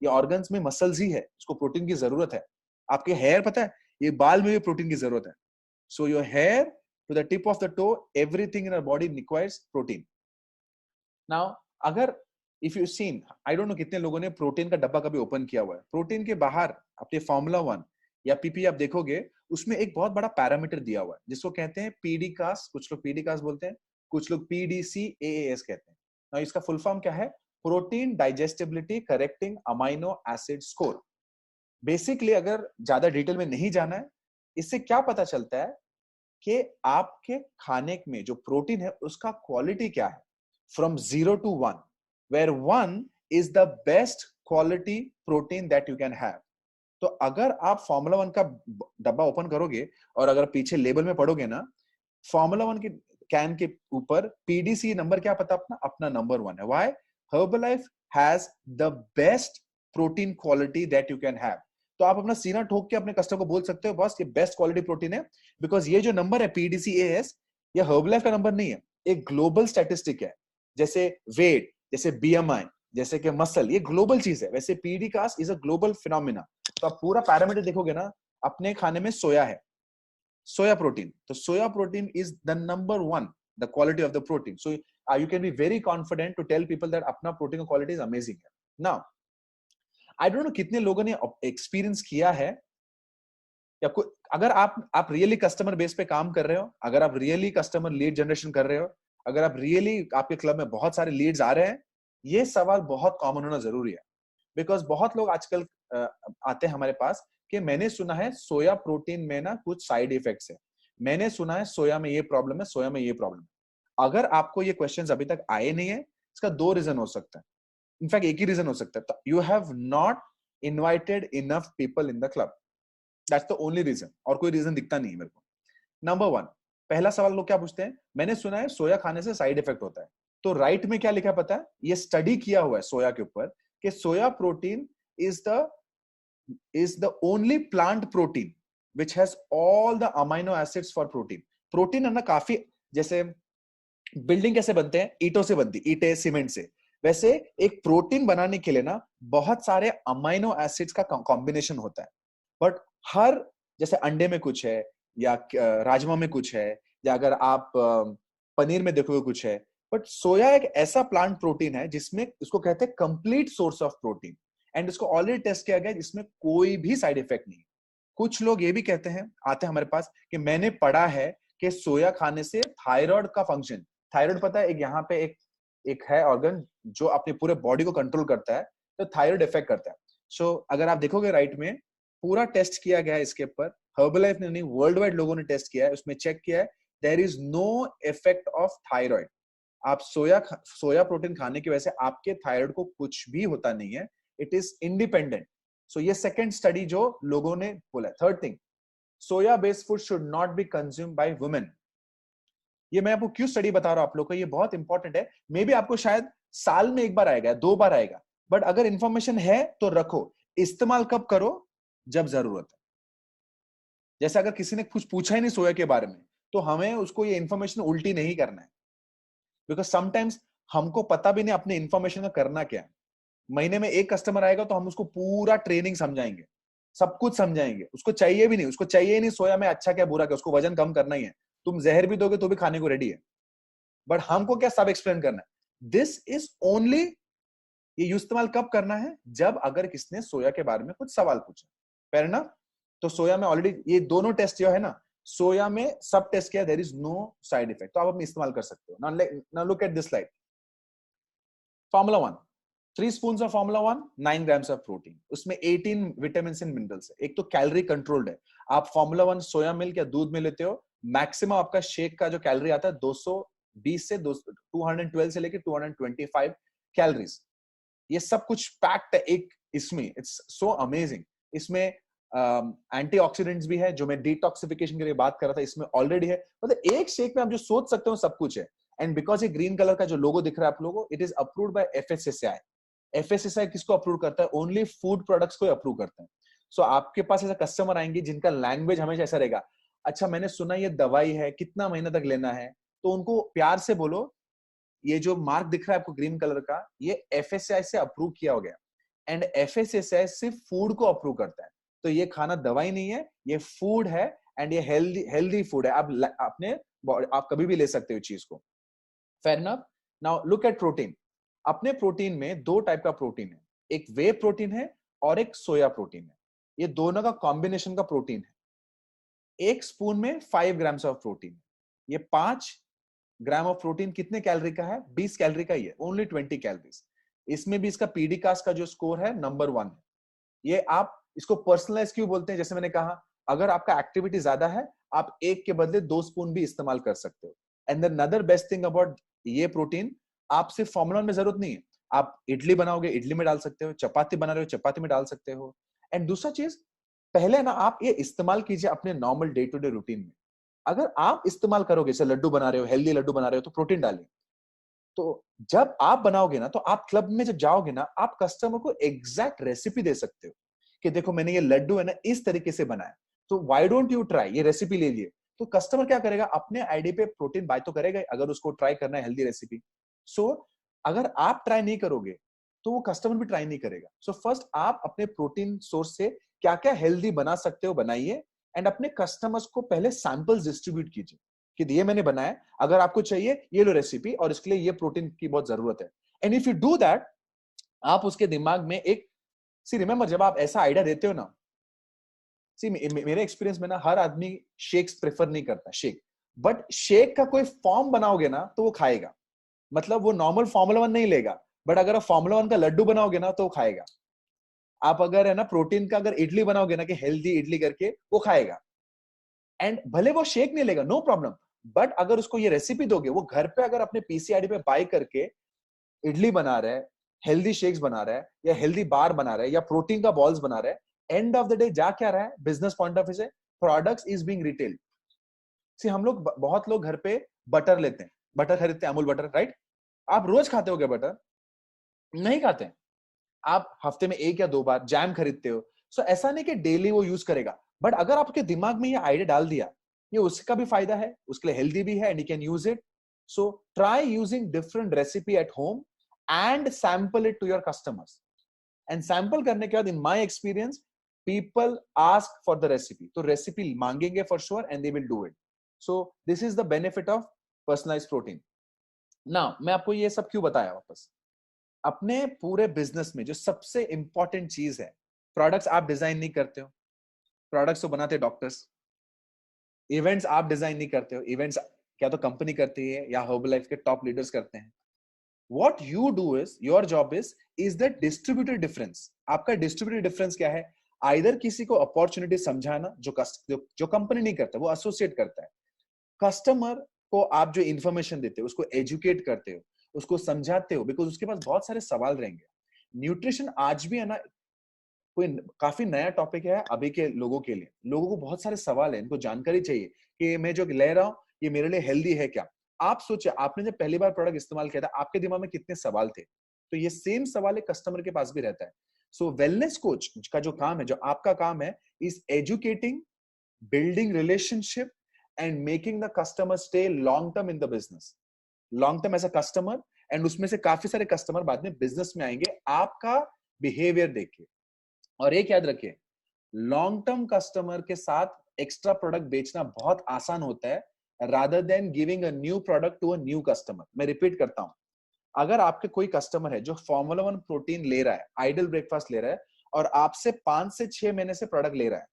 ये ऑर्गन्स में मसल्स ही है, उसको प्रोटीन की जरूरत है। आपके हेयर, पता है, ये बाल में भी प्रोटीन की जरूरत है। So your hair to the tip of the toe, everything in our body requires protein. Now अगर if you seen, I don't know कितने लोगों ने प्रोटीन का डब्बा कभी ओपन किया हुआ है। प्रोटीन के बाहर अपने फॉर्मूला 1 या पीपी आप देखोगे, उसमें एक बहुत बड़ा पैरामीटर दिया हुआ है जिसको कहते हैं पीडीकास। कुछ लोग पीडीकास बोलते हैं, कुछ लोग पीडीसी एएएस कहते हैं। ना इसका फुल फॉर्म क्या है? Protein digestibility correcting amino acid score. Basically अगर ज्यादा डिटेल में नहीं जाना है, इससे क्या पता चलता है कि आपके खाने में जो प्रोटीन है उसका क्वालिटी क्या है, from 0 to 1, where 1 is the best quality protein that you can have। तो अगर आप फॉर्मूला 1 का डब्बा ओपन करोगे और अगर पीछे लेबल में पढ़ोगे ना, फॉर्मूला 1 के कैन के ऊपर पीडीसी नंबर क्या पता? अपना नंबर 1 है। Why? Herbalife has the best protein quality that you can have. तो आप अपना सीना ठोक के अपने कस्टमर को बोल सकते हो, बस ये बेस्ट क्वालिटी प्रोटीन है। बिकॉज ये जो नंबर है पीडीसी एएस, ये हर्बलाइफ का नंबर नहीं है, एक ग्लोबल स्टैटिस्टिक है। जैसे वेट, जैसे बीएमआई, जैसे कि मसल, ये ग्लोबल चीज है, वैसे पीडीकास इज अ ग्लोबल फिनोमिना। तो आप पूरा पैरामीटर देखोगे ना, अपने खाने में सोया है, सोया प्रोटीन। तो soya protein is the number 1, the quality of the protein. So you can be very confident to tell people that अपना प्रोटीन का क्वालिटी इज अमेजिंग है। नाउ आई डोंट नो कितने लोगों ने एक्सपीरियंस किया है, या अगर आप रियली कस्टमर बेस पे काम कर रहे हो, अगर आप रियली कस्टमर लीड जनरेशन कर रहे हो, अगर आप रियली आपके क्लब में बहुत सारे लीड्स आ रहे हैं, ये सवाल बहुत कॉमन होना जरूरी है। बिकॉज बहुत लोग आजकल आते हैं हमारे पास कि मैंने सुना है सोया प्रोटीन में ना कुछ साइड इफेक्ट्स है, मैंने सुना है सोया में ये प्रॉब्लम है, सोया में ये प्रॉब्लम है। अगर आपको ये क्वेश्चंस अभी तक आए नहीं है, इसका 2 रीजन हो सकता है। इनफैक्ट एक ही रीजन हो सकता है, you have not invited enough people in the club. That's the only reason, और कोई रीजन दिखता नहीं है मेरे को। नंबर 1, पहला सवाल लोग क्या पूछते हैं? मैंने सुना है सोया खाने से साइड इफेक्ट होता है। तो राइट में क्या लिखा पता है? ये स्टडी किया हुआ है सोया के ऊपर कि soya protein is the only plant protein which has all the amino acids for protein। Protein है ना, काफी, जैसे बिल्डिंग कैसे बनते हैं? ईंटों से बनती, ईंटें सीमेंट से। वैसे एक प्रोटीन बनाने के लिए ना बहुत सारे अमाइनो एसिड्स का कॉम्बिनेशन होता है। बट हर, जैसे अंडे में कुछ है, या राजमा में कुछ है, या अगर आप पनीर में देखोगे कुछ है। बट सोया एक ऐसा प्लांट प्रोटीन है जिसमें, उसको कहते हैं complete source of protein. And इसको ऑलरेडी टेस्ट किया गया, जिसमें कोई भी साइड इफेक्ट नहीं। कुछ लोग ये भी कहते हैं, आते हैं हमारे पास, कि मैंने पढ़ा है कि सोया खाने से थायराइड का फंक्शन, थायराइड पता है, एक यहाँ पे एक है ऑर्गन जो अपने पूरे बॉडी को कंट्रोल करता है, तो थायराइड इफेक्ट करता है। सो अगर आप देखोगे राइट में, पूरा टेस्ट किया गया है इसके ऊपर, हर्बलाइफ ने नहीं, वर्ल्ड वाइड लोगों ने टेस्ट किया है, उसमें चेक किया है, there is no effect of thyroid. आप सोया प्रोटीन खाने की वजह से आपके थायराइड को कुछ भी होता नहीं है, इट इज इंडिपेंडेंट। सो ये सेकंड स्टडी जो लोगों ने बोला। Third thing, soya based food should not B consume by women. ये मैं आपको क्यों स्टडी बता रहा हूं आप लोग को, ये बहुत इंपॉर्टेंट है। मे बी आपको शायद साल में 1 बार आएगा, 2 बार आएगा, बट अगर इंफॉर्मेशन है तो रखो। इस्तेमाल कब करो? जब जरूरत है। जैसे अगर किसी ने कुछ पूछा ही नहीं सोया के बारे में, तो हमें उसको ये इंफॉर्मेशन उल्टी नहीं करना है। बिकॉज समटाइम्स हमको पता भी नहीं अपने इंफॉर्मेशन का करना क्या है। महीने में 1 कस्टमर आएगा तो हम उसको पूरा ट्रेनिंग समझाएंगे, सब कुछ समझाएंगे, उसको चाहिए भी नहीं, उसको चाहिए नहीं सोया में अच्छा क्या बुरा क्या, उसको वजन कम करना ही है। तुम जहर भी दोगे तो भी खाने को रेडी है, बट हमको क्या सब एक्सप्लेन करना है। दिस इज ओनली, ये इस्तेमाल कब करना है? जब अगर किसने सोया के बारे में कुछ सवाल पूछा, फेयर ना। तो सोया में ऑलरेडी ये दोनों टेस्ट जो है ना, सोया में सब टेस्ट किया, there is no side effect, तो आप अपने इस्तेमाल कर सकते हो। Now look at this slide. Formula 1, 3 spoons of Formula 1, 9 grams of protein. उसमें 18 vitamins and minerals है. एक तो कैलोरी कंट्रोल्ड है. आप Formula 1 सोया मिल्क या दूध में लेते हो, मैक्सिमम आपका शेक का जो कैलोरी आता है 220 से 212 से लेके 225 कैलोरीज. ये सब कुछ पैक्ड है एक इसमें. It's so amazing. इसमें एंटीऑक्सीडेंट्स भी है, जो मैं डिटॉक्सिफिकेशन के लिए बात कर रहा था, इसमें ऑलरेडी है. मतलब एक शेक में आप जो सोच सकते हो सब कुछ है. एंड बिकॉज ये ग्रीन कलर का जो लोगो दिख रहा है आप लोगों को, it is approved by FSSI. FSSI किसको अप्रूव करता है? ओनली फूड प्रोडक्ट्स को अप्रूव करता है. सो आपके पास ऐसा कस्टमर आएंगे जिनका लैंग्वेज हमेशा ऐसा रहेगा, अच्छा मैंने सुना ये दवाई है, कितना महीना तक लेना है. तो उनको प्यार से बोलो, ये जो मार्क दिख रहा है आपको ग्रीन कलर का, ये एफएसएसआई से अप्रूव किया हो गया. एंड एफएसएसआई सिर्फ फूड को अप्रूव करता है. तो ये खाना दवाई नहीं है, ये फूड है. एंड ये हेल्दी फूड है. आप कभी भी ले सकते हो चीज को. Fair enough. Now look at protein. अपने प्रोटीन में दो टाइप का प्रोटीन है. एक वे प्रोटीन है और एक सोया प्रोटीन है. ये दोनों का कॉम्बिनेशन का प्रोटीन है. एक स्पून में 5 ग्राम्स ऑफ प्रोटीन. ये 5 ग्राम ऑफ प्रोटीन कितने कैलोरी का है? 20 कैलोरी का ही है. Only 20 calories. इसमें भी इसका पीडीकास का जो स्कोर है नंबर 1 है. ये आप इसको पर्सनलाइज क्यों बोलते हैं? जैसे मैंने कहा, अगर आपका एक्टिविटी ज्यादा है, आप एक के बदले 2 स्पून भी इस्तेमाल कर सकते हो. And the another best thing about ये प्रोटीन, आप सिर्फ फॉर्मूला में जरूरत नहीं है. आप इडली बनाओगे, इडली में डाल सकते हो. चपाती बना रहे हो, चपाती में डाल सकते हो. एंड दूसरा चीज, पहले ना आप ये इस्तेमाल कीजिए अपने normal day to day routine में. अगर आप इस्तेमाल करोगे, जैसे लड्डू बना रहे हो, हेल्दी लड्डू बना रहे हो, तो प्रोटीन डालिए. तो जब आप बनाओगे ना, तो आप क्लब में जब जाओगे ना, आप कस्टमर को एग्जैक्ट रेसिपी दे सकते हो कि देखो मैंने ये लड्डू है ना इस तरीके से बनाया, तो व्हाई डोंट यू ट्राई, ये रेसिपी ले लिए. तो कस्टमर क्या करेगा? अपने आईडी पे प्रोटीन बाय तो करेगा अगर उसको ट्राई करना है हेल्दी रेसिपी. सो अगर आप ट्राई नहीं करोगे तो वो कस्टमर भी ट्राई नहीं करेगा. सो फर्स्ट आप अपने प्रोटीन सोर्स से क्या क्या हेल्दी बना सकते हो बनाइए. एंड अपने कस्टमर्स को पहले सैंपल्स डिस्ट्रीब्यूट कीजिए कि ये मैंने बनाया, अगर आपको चाहिए ये लो रेसिपी, और इसके लिए ये प्रोटीन की बहुत जरूरत है. And if you do that, आप उसके दिमाग में एक रिमेंबर, जब आप ऐसा आइडिया देते हो ना, मेरे एक्सपीरियंस में ना, हर आदमी शेक्स प्रेफर नहीं करता शेक, बट शेक का कोई फॉर्म बनाओगे ना तो वो खाएगा. मतलब वो नॉर्मल फॉर्मूला 1 नहीं लेगा, बट अगर आप फॉर्मूला 1 का लड्डू बनाओगे ना तो वो खाएगा. आप अगर है ना प्रोटीन का अगर इडली बनाओगे ना कि हेल्दी इडली करके, वो खाएगा. एंड भले वो शेक नहीं लेगा, नो प्रॉब्लम, बट अगर उसको ये रेसिपी दोगे, वो घर पे अगर अपने पीसीआईडी पे बाय करके इडली बना रहा है, हेल्दी शेक्स बना रहा है, या हेल्दी बार बना रहा है, या प्रोटीन का बॉल्स बना रहा है, एंड ऑफ द डे जा क्या रहा है बिजनेस पॉइंट ऑफ व्यू से? Products is being retail. See हम लोग, बहुत लोग घर पे बटर लेते हैं, बटर खरीदते हैं, अमूल बटर, राइट? आप रोज खाते हो क्या बटर? नहीं खाते हैं. आप हफ्ते में 1 या 2 बार जैम खरीदते हो. सो ऐसा नहीं कि डेली वो यूज करेगा, बट अगर आपके दिमाग में ये आइडिया डाल दिया, ये उसका भी फायदा है, उसके लिए हेल्दी भी है, and you can use it. So try using different recipe at home and sample it to your customers. And sample करने के बाद, in my experience, people ask for the recipe. तो रेसिपी मांगेंगे for sure, and they will do it. So this is the benefit of personalised protein. Now मैं आपको ये सब क्यों बताया वापस? अपने पूरे बिजनेस में जो सबसे इंपॉर्टेंट चीज है, प्रोडक्ट्स आप डिजाइन नहीं करते हो, प्रोडक्ट्स तो बनाते डॉक्टर्स. इवेंट्स आप डिजाइन नहीं करते हो, इवेंट्स क्या तो कंपनी करती है या हर्बलाइफ के टॉप लीडर्स करते हैं. What you do is, your job is the distributed difference. आपका distributed difference क्या है? Either किसी को अपॉर्चुनिटी समझाना, जो कंपनी नहीं करता, वो एसोसिएट करता है. कस्टमर को आप जो इंफॉर्मेशन देते हो, उसको एजुकेट करते हो, उसको समझाते हो, बिकॉज उसके पास बहुत सारे सवाल रहेंगे. न्यूट्रिशन आज भी है ना, कोई काफी नया टॉपिक है अभी के लोगों के लिए. लोगों को बहुत सारे सवाल है, इनको जानकारी चाहिए कि मैं जो ले रहा हूं ये मेरे लिए हेल्दी है क्या. आप सोचिए, आपने जब पहली बार प्रोडक्ट इस्तेमाल किया था, आपके दिमाग में कितने सवाल थे? तो ये सेम सवाल एक कस्टमर के पास भी रहता है. सो वेलनेस कोच का जो काम है, जो आपका काम है, is educating, building relationship, and making the customer stay long term in the business. Long term as a customer, and उसमें से काफी सारे कस्टमर बाद में बिजनेस में आएंगे आपका बिहेवियर देख के. और एक याद रखिए, लॉन्ग टर्म कस्टमर के साथ एक्स्ट्रा प्रोडक्ट बेचना बहुत आसान होता है, rather than giving a new product to a new customer. मैं रिपीट करता हूं, अगर आपके कोई कस्टमर है जो फॉर्मूला 1 प्रोटीन ले रहा है, आइडल ब्रेकफास्ट ले रहा है, और आपसे 5 से 6 महीने से प्रोडक्ट ले रहा है,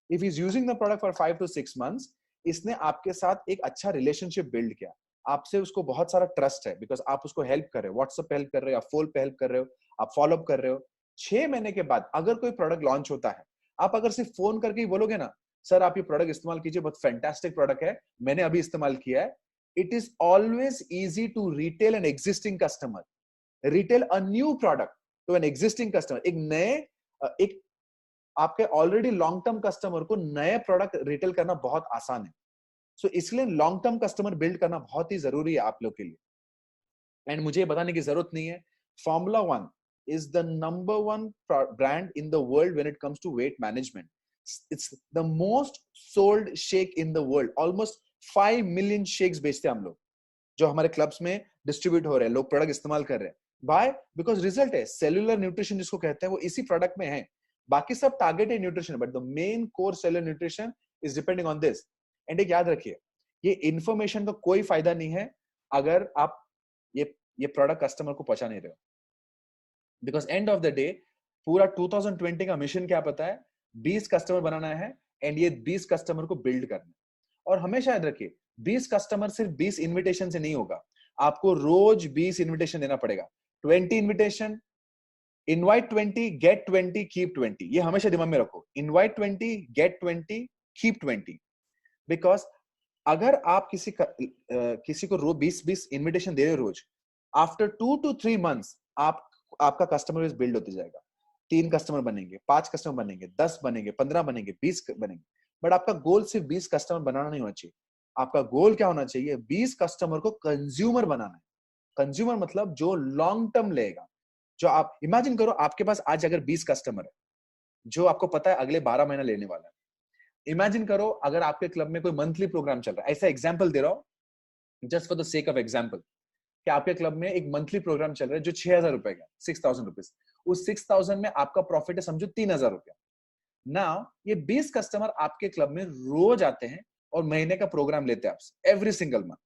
if is using the product for 5 to 6 months, इसने आपके साथ एक अच्छा रिलेशनशिप बिल्ड किया. आपसे उसको बहुत सारा ट्रस्ट है, बिकॉज आप उसको हेल्प कर रहे हो, व्हाट्सएप पे हेल्प कर रहे हो, आप फोन पे हेल्प कर रहे हो, आप फॉलो अप कर रहे हो। 6 महीने के बाद अगर कोई प्रोडक्ट लॉन्च होता है, आप अगर सिर्फ फोन करके ही बोलोगे ना, सर आप ये प्रोडक्ट इस्तेमाल कीजिए, बहुत फैंटास्टिक प्रोडक्ट है, मैंने अभी इस्तेमाल किया है, it is always easy to retail an existing customer, retail a new product to an existing customer. एक नए एक आपके ऑलरेडी लॉन्ग टर्म कस्टमर को नए प्रोडक्ट रिटेल करना बहुत आसान है। सो इसलिए लॉन्ग टर्म कस्टमर बिल्ड करना बहुत ही जरूरी है आप लोग के लिए। एंड मुझे बताने की जरूरत नहीं है, formula one is the number one brand in the world when it comes to weight management. It's the most sold shake in the world. Almost 5 million shakes बेचते हैं हम लोग, जो हमारे क्लब्स में डिस्ट्रीब्यूट हो रहे हैं, लोग प्रोडक्ट इस्तेमाल कर रहे हैं। बाय बिकॉज रिजल्ट है, सेलुलर न्यूट्रिशन जिसको कहते हैं वो इसी प्रोडक्ट में है। बाकी सब targeted nutrition, but the main core cellular nutrition is depending on this. And एक याद रखिए, ये इंफॉर्मेशन का कोई फायदा नहीं है अगर आप ये प्रोडक्ट कस्टमर को पहुंचा नहीं रहे हो, because end of the day पूरा 2020 का मिशन क्या पता है, 20 कस्टमर बनाना है एंड ये 20 कस्टमर को बिल्ड करना है। और हमेशा याद रखिए, 20 कस्टमर सिर्फ 20 इनविटेशन से नहीं होगा, आपको रोज 20 इनविटेशन देना पड़ेगा। 20 इनविटेशन, इनवाइट 20, गेट 20, कीप 20, ये हमेशा दिमाग में रखो। Invite 20, gate 20, keep 20। बिकॉज अगर आप किसी को रोज 20 इनविटेशन दे रहे हो रोज, आफ्टर 2 to 3 months आपका कस्टमर बेस बिल्ड होते जाएगा। 3 कस्टमर बनेंगे, 5 कस्टमर बनेंगे, 10 बनेंगे, 15 बनेंगे, 20 बनेंगे। बट आपका गोल सिर्फ 20 कस्टमर बनाना नहीं होना चाहिए। आपका गोल क्या होना चाहिए, 20 कस्टमर को कंज्यूमर बनाना है। कंज्यूमर मतलब जो लॉन्ग टर्म लेगा। जो आप इमेजिन करो, आपके पास आज अगर 20 कस्टमर है जो आपको पता है अगले 12 महीना लेने वाला है। इमेजिन करो अगर आपके क्लब में कोई मंथली प्रोग्राम चल रहा है, ऐसा एग्जाम्पल दे रहा हूं just for the sake of example, कि आपके क्लब में एक मंथली प्रोग्राम चल रहा है जो 6,000 रुपए का, 6,000 रुपीज। उस 6,000 में आपका प्रॉफिट है समझो 3,000 रुपया। नाउ ये 20 कस्टमर आपके क्लब में रोज आते हैं और महीने का प्रोग्राम लेते हैं आपसे, एवरी सिंगल मंथ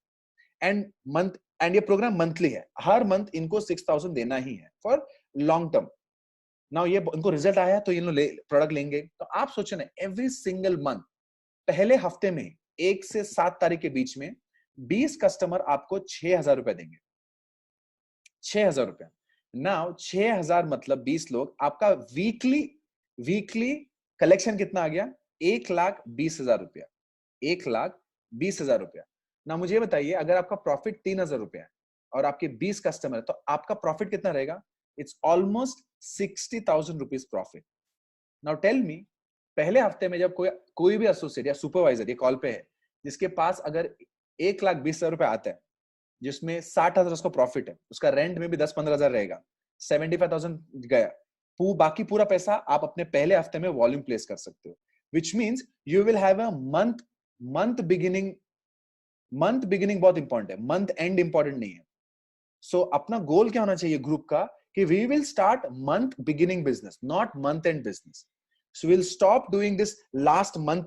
एंड ये प्रोग्राम मंथली है, हर मंथ इनको 6,000 देना ही है फॉर लॉन्ग टर्म। नाउ ये इनको रिजल्ट आया तो ये लोग प्रोडक्ट लेंगे। तो आप सोचो ना, एवरी सिंगल मंथ पहले हफ्ते में 1 से 7 तारीख के बीच में 20 कस्टमर आपको 6,000 रुपए देंगे। 6,000 रुपया। नाउ 6,000 मतलब 20 लोग, आपका वीकली कलेक्शन कितना आ गया, 1,20,000 रुपया। 1,20,000 रुपया। ना मुझे बताइए, अगर आपका प्रॉफिट 3,000 रुपया है और आपके 20 कस्टमर है तो आपका प्रॉफिट कितना रहेगा, it's almost 60,000 rupees profit. Now tell me, पहले हफ्ते में जब कोई भी एसोसिएट या सुपरवाइजर ये कॉल पे है जिसके पास अगर 1,20,000 रुपया आता है, जिसमें 60,000 उसका प्रॉफिट है, उसका रेंट में भी 10-15,000 रहेगा, 75,000 गया, बाकी पूरा पैसा आप अपने पहले हफ्ते में वॉल्यूम प्लेस कर सकते हो, which means you will have a month beginning बहुत इंपॉर्टेंट है, मंथ एंड इंपॉर्टेंट नहीं है। सो अपना गोल क्या होना चाहिए ग्रुप का, कि we will start month beginning business, not month end business. So will stop doing this last month,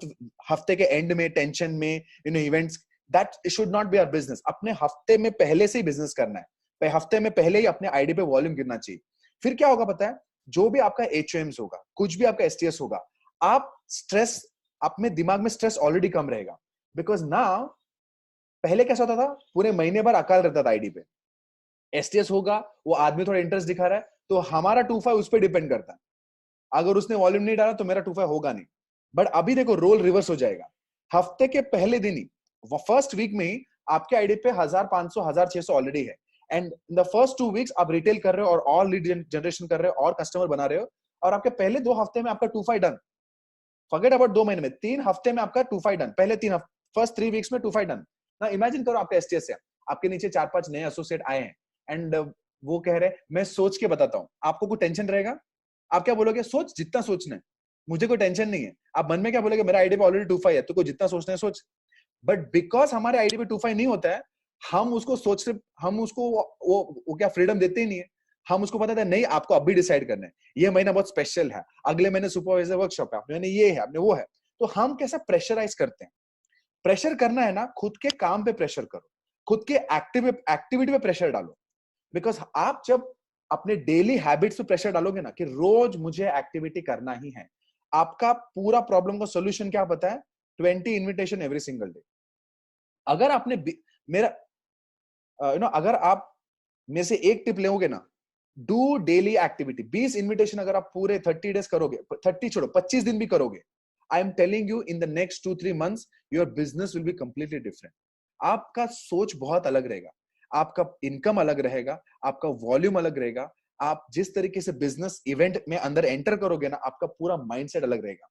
हफ्ते के एंड में टेंशन में events, that should not be our business. अपने हफ्ते में पहले से ही बिजनेस करना है, हफ्ते में पहले ही अपने आईडी पे वॉल्यूम गिरना चाहिए। फिर क्या होगा पता है, जो भी आपका HOMs होगा, कुछ भी आपका STS होगा, आप स्ट्रेस, अपने दिमाग में स्ट्रेस ऑलरेडी कम रहेगा। बिकॉज नाउ पहले कैसा होता था, पूरे महीने भर अकाल रहता था आईडी पे, STS होगा, वो आदमी थोड़ा इंटरेस्ट दिखा रहा है तो हमारा 25 उस पर डिपेंड करता है, अगर उसने वॉल्यूम नहीं डाला तो मेरा 25 होगा नहीं। बट अभी देखो रोल रिवर्स हो जाएगा, हफ्ते के पहले दिन ही, फर्स्ट वीक में ही आपके आईडी पे 1,500 1,600 ऑलरेडी है, and in the first 2 weeks आप रिटेल कर रहे हो और और लीड जनरेशन कर रहे हो और कस्टमर बना रहे हो, और आपके पहले 2 हफ्ते में आपका 25 डन। फॉरगेट अबाउट 2 महीने में, 3 हफ्ते में आपका 25 डन, पहले 3 फर्स्ट 3 वीक्स में 25 डन। ना इमेजिन करो आपका STS है, आपके नीचे 4-5 नए एसोसिएट आए हैं एंड वो कह रहे हैं मैं सोच के बताता हूं, आपको कोई टेंशन रहेगा? आप क्या बोलोगे, सोच जितना सोचना है, मुझे कोई टेंशन नहीं है। आप मन में क्या बोलोगे, मेरा आईडी पे ऑलरेडी 25 है, तो कोई जितना सोचना है सोच। बट बिकॉज हमारे आईडी पे 25 नहीं होता है, हम उसको वो क्या फ्रीडम देते ही नहीं है। हम उसको पता था नहीं, आपको अभी डिसाइड करना है, ये महीना बहुत स्पेशल है, अगले महीने सुपरवाइजर वर्कशॉप है, आपने ये है, आपने वो है। तो हम कैसा प्रेशराइज करते हैं। प्रेशर करना है ना, खुद के काम पे प्रेशर करो, खुद के एक्टिविटी पे प्रेशर डालो। बिकॉज आप जब अपने डेली हैबिट्स पे प्रेशर डालोगे ना, कि रोज मुझे एक्टिविटी करना ही है, आपका पूरा प्रॉब्लम का सोल्यूशन क्या पता है, 20 इन्विटेशन एवरी सिंगल डे। अगर आपने मेरा अगर आप में से एक टिप लोगे ना, डू डेली एक्टिविटी। 20 इन्विटेशन अगर आप पूरे 30 डेज करोगे, 30 छोड़ो 25 दिन भी करोगे, I am telling you in the next 2-3 months your business will be completely different. आपका सोच बहुत अलग रहेगा, आपका इनकम अलग रहेगा, आपका वॉल्यूम अलग रहेगा, आप जिस तरीके से बिजनेस इवेंट में अंदर एंटर करोगे ना, आपका पूरा माइंडसेट अलग रहेगा।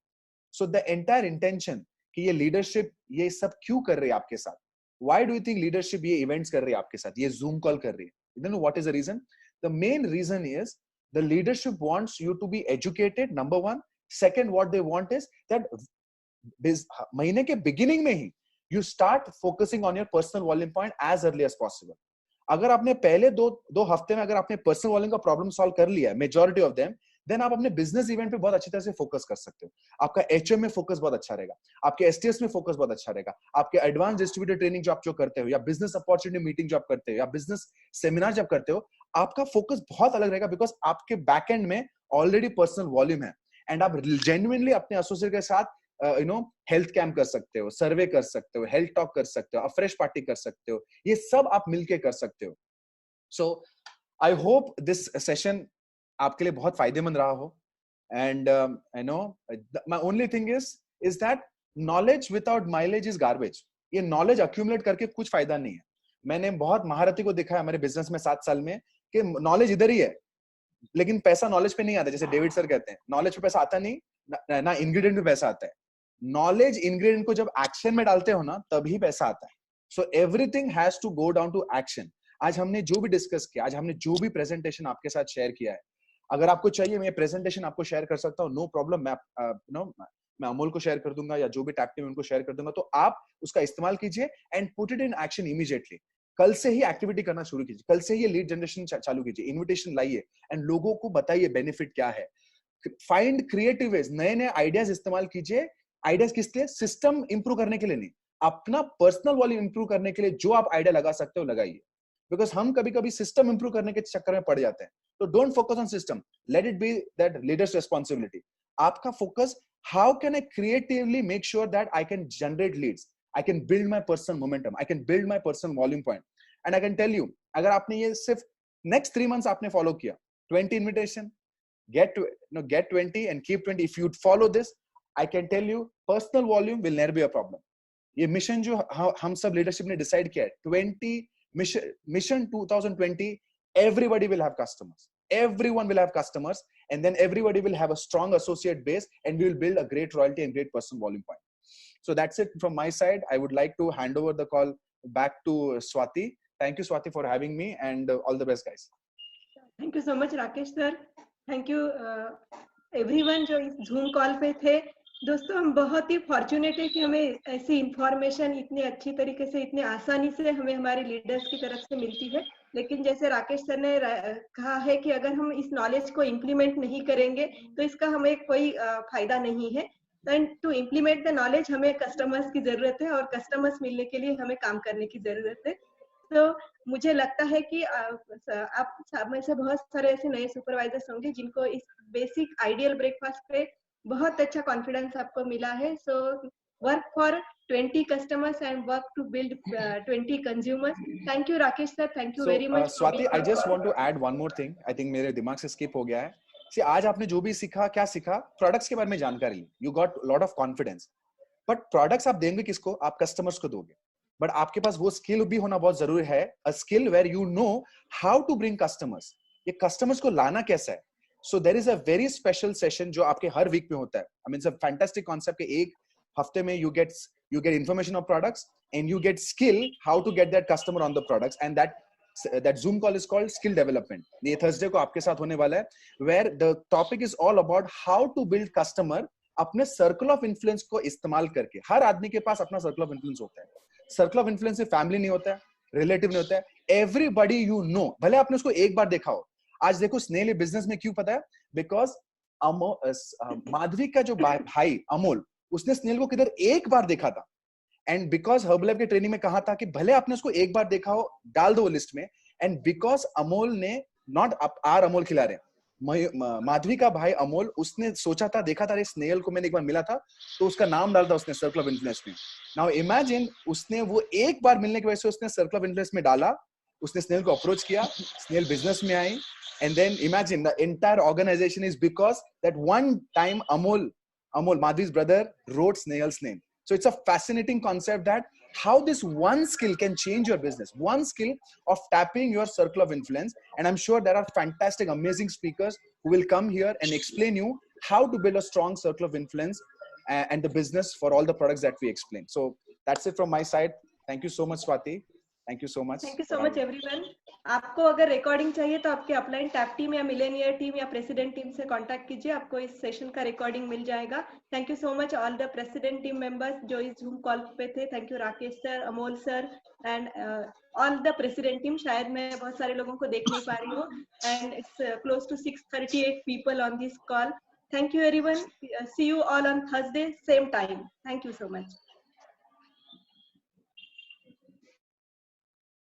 सो द एंटायर इंटेंशन कि ये लीडरशिप ये सब क्यों कर रही है आपके साथ, why do you think leadership ये इवेंट्स कर रही है आपके साथ, ये जूम कॉल कर रही है, you know what is the reason? The main reason is the leadership wants you to be educated, number one. Second, what they want is that महीने के बिगिनिंग में ही you start focusing on your personal volume point as early as possible. अगर आपने पहले दो हफ्ते में अगर आपने पर्सनल वॉल्यूम का प्रॉब्लम सॉल्व कर लिया है, मेजॉरिटी ऑफ देम, देन आप अपने बिजनेस इवेंट पे बहुत अच्छी तरह से फोकस कर सकते हो। आपका एचएम में फोकस बहुत अच्छा रहेगा, आपके एसटीएस में फोकस बहुत अच्छा रहेगा, आपके एडवांस डिस्ट्रीब्यूटर ट्रेनिंग जो आप जो करते हो, या बिजनेस अपॉर्चुनिटी मीटिंग जो आप करते हो, या बिजनेस सेमिनार जब करते हो, आपका फोकस बहुत अलग रहेगा, बिकॉज आपके बैक एंड में ऑलरेडी पर्सनल वॉल्यूम है। एंड आप जेन्युइनली अपने एसोसिएट के साथ हेल्थ कैंप कर सकते हो, सर्वे कर सकते हो, हेल्थ टॉक कर सकते हो, आप फ्रेश पार्टी कर सकते हो, ये सब आप मिलके कर सकते हो। So I hope this session आपके लिए बहुत फायदेमंद रहा हो। And I know my only thing is that knowledge without mileage is garbage। ये knowledge accumulate करके कुछ फायदा नहीं है। मैंने बहुत महारथी को देखा है हमारे बिजनेस में 7 साल में कि नॉलेज इधर ही है, लेकिन पैसा नॉलेज पे नहीं आता। जैसे डेविड सर कहते हैं, नॉलेज पे पैसा आता नहीं ना इंग्रेडिएंट पे पैसा आता है। नॉलेज इंग्रेडिएंट को जब एक्शन में डालते हो ना, तभी पैसा आता है। So everything has to go down to action. आज हमने जो भी डिस्कस किया, आज हमने जो भी प्रेजेंटेशन आपके साथ शेयर किया है, अगर आपको चाहिए मैं प्रेजेंटेशन आपको शेयर कर सकता हूँ, नो प्रॉब्लम। मैं अमोल को शेयर कर दूंगा, या जो भी टैप टीम उनको शेयर कर दूंगा, तो आप उसका इस्तेमाल कीजिए and put it in action immediately. कल से ही एक्टिविटी करना शुरू कीजिए, कल से ही लीड जनरेशन चालू कीजिए, इन्विटेशन लाइए एंड लोगों को बताइए बेनिफिट क्या है। फाइंड क्रिएटिव वेज, नए नए आइडियाज इस्तेमाल कीजिए। आइडियाज किस लिए? सिस्टम इंप्रूव करने के लिए नहीं, अपना पर्सनल वॉल्यूम इंप्रूव करने के लिए जो आप आइडिया लगा सकते हो लगाइए। बिकॉज हम कभी कभी सिस्टम इंप्रूव करने के चक्कर में पड़ जाते हैं। तो don't focus on system, let it be that leader's responsibility. आपका focus, how can I creatively make sure that I can generate leads, I can build my personal momentum, I can build my personal volume point. And I can tell you, अगर आपने ये सिर्फ next 3 months आपने follow किया, 20 invitation, get 20 and keep 20, if you follow this, I can tell you personal volume will never be a problem। ये mission जो हम सब लीडरशिप ने डिसाइड किया है, 20 mission 2020, everybody will have customers, everyone will have customers, and then everybody will have a strong associate base, and we will build a great royalty and great personal volume point। So that's it from my side। I would like to hand over the call back to Swati। Thank you Swati for having me, and all the best guys। Thank you so much Rakesh sir, thank you everyone जो इस zoom call पे थे। दोस्तों, हम बहुत ही fortunate है कि हमें ऐसी इंफॉर्मेशन इतनी अच्छी तरीके से, इतने आसानी से हमें हमारे लीडर्स की तरफ से मिलती है। लेकिन जैसे राकेश सर ने कहा है कि अगर हम इस नॉलेज को इम्प्लीमेंट नहीं करेंगे तो इसका हमें कोई फायदा नहीं है। And to implement the knowledge हमें कस्टमर्स की जरूरत है, और कस्टमर्स मिलने के लिए हमें काम करने की जरूरत है। तो मुझे लगता है कि आप में से बहुत सारे ऐसे नए सुपरवाइजर्स होंगे जिनको इस बेसिक आइडियल ब्रेकफास्ट पे बहुत अच्छा कॉन्फिडेंस आपको मिला है। So work for 20 customers and work to build 20 consumers। Thank you Rakesh sir, thank you very much। Swati, I just want to add one more thing। I think मेरे दिमाग से स्किप हो गया है। See, आज आपने जो भी सीखा, क्या सीखा? प्रोडक्ट्स के बारे में जानकारी ली, you got lot of confidence। But products आप देंगे किसको? आप कस्टमर्स को दोगे। बट आपके पास वो स्किल भी होना बहुत जरूरी है, a skill where you know how to bring customers. ये कस्टमर्स को लाना कैसा है? So there is a very special session जो आपके हर वीक में होता है। I mean, it's a fantastic concept. एक हफ्ते में you get information of products and you get skill how to get that customer on the products, and that Zoom call is called skill development। ये Thursday को आपके साथ होने वाला है, where the topic is all about how to build customer अपने circle of influence को इस्तेमाल करके। हर आदमी के पास अपना सर्कल ऑफ इन्फ्लुएंस होता है। सर्कल ऑफ इन्फ्लुएंस सिर्फ फैमिली नहीं होता है, रिलेटिव नहीं होता है, एवरीबॉडी यू नो। भले आपने उसको एक बार देखा हो। आज देखो स्नेल बिजनेस में क्यों पता है? बिकॉज माधवी का जो भाई अमोल, उसने स्नेल को किधर एक बार देखा था, एंड बिकॉज हर्बलाइफ के ट्रेनिंग में कहा था कि भले आपने उसको एक बार देखा हो, डाल दो वो लिस्ट में। एंड बिकॉज अमोल ने नॉट आर अमोल खिला रहे, माधवी का भाई अमोल, उसने सोचा था, देखा था स्नेल को मैंने एक बार मिला था, तो उसका नाम डाल था उसने सर्कल ऑफ इन्फ्लुएंस में। नाउ इमेजिन, उसने वो एक बार मिलने की वजह से उसने सर्कल ऑफ इन्फ्लुएंस में डाला, उसने स्नेल को अप्रोच किया, स्नेल बिजनेस में आई, and then imagine the entire organization is because that one time Amol Madhu's brother wrote Snail's name. So it's a fascinating concept that how this one skill can change your business, one skill of tapping your circle of influence. And I'm sure there are fantastic, amazing speakers who will come here and explain you how to build a strong circle of influence and the business for all the products that we explain. So that's it from my side. Thank you so much, Swati. Thank you so much. Thank you so much everyone. आपको अगर recording चाहिए तो आपके upline tap team या Millionaire team या president team से contact कीजिए, आपको इस सेशन का रिकॉर्डिंग मिल जाएगा. Thank you so much all the president team members जो इस जूम कॉल पे थे. Thank you Rakesh sir, Amol sir and all the president team. शायद मैं बहुत सारे लोगों को देख नहीं पा रही हूँ and it's close to 638 people on this call. Thank you everyone. See you all on Thursday, same time. Thank you so much.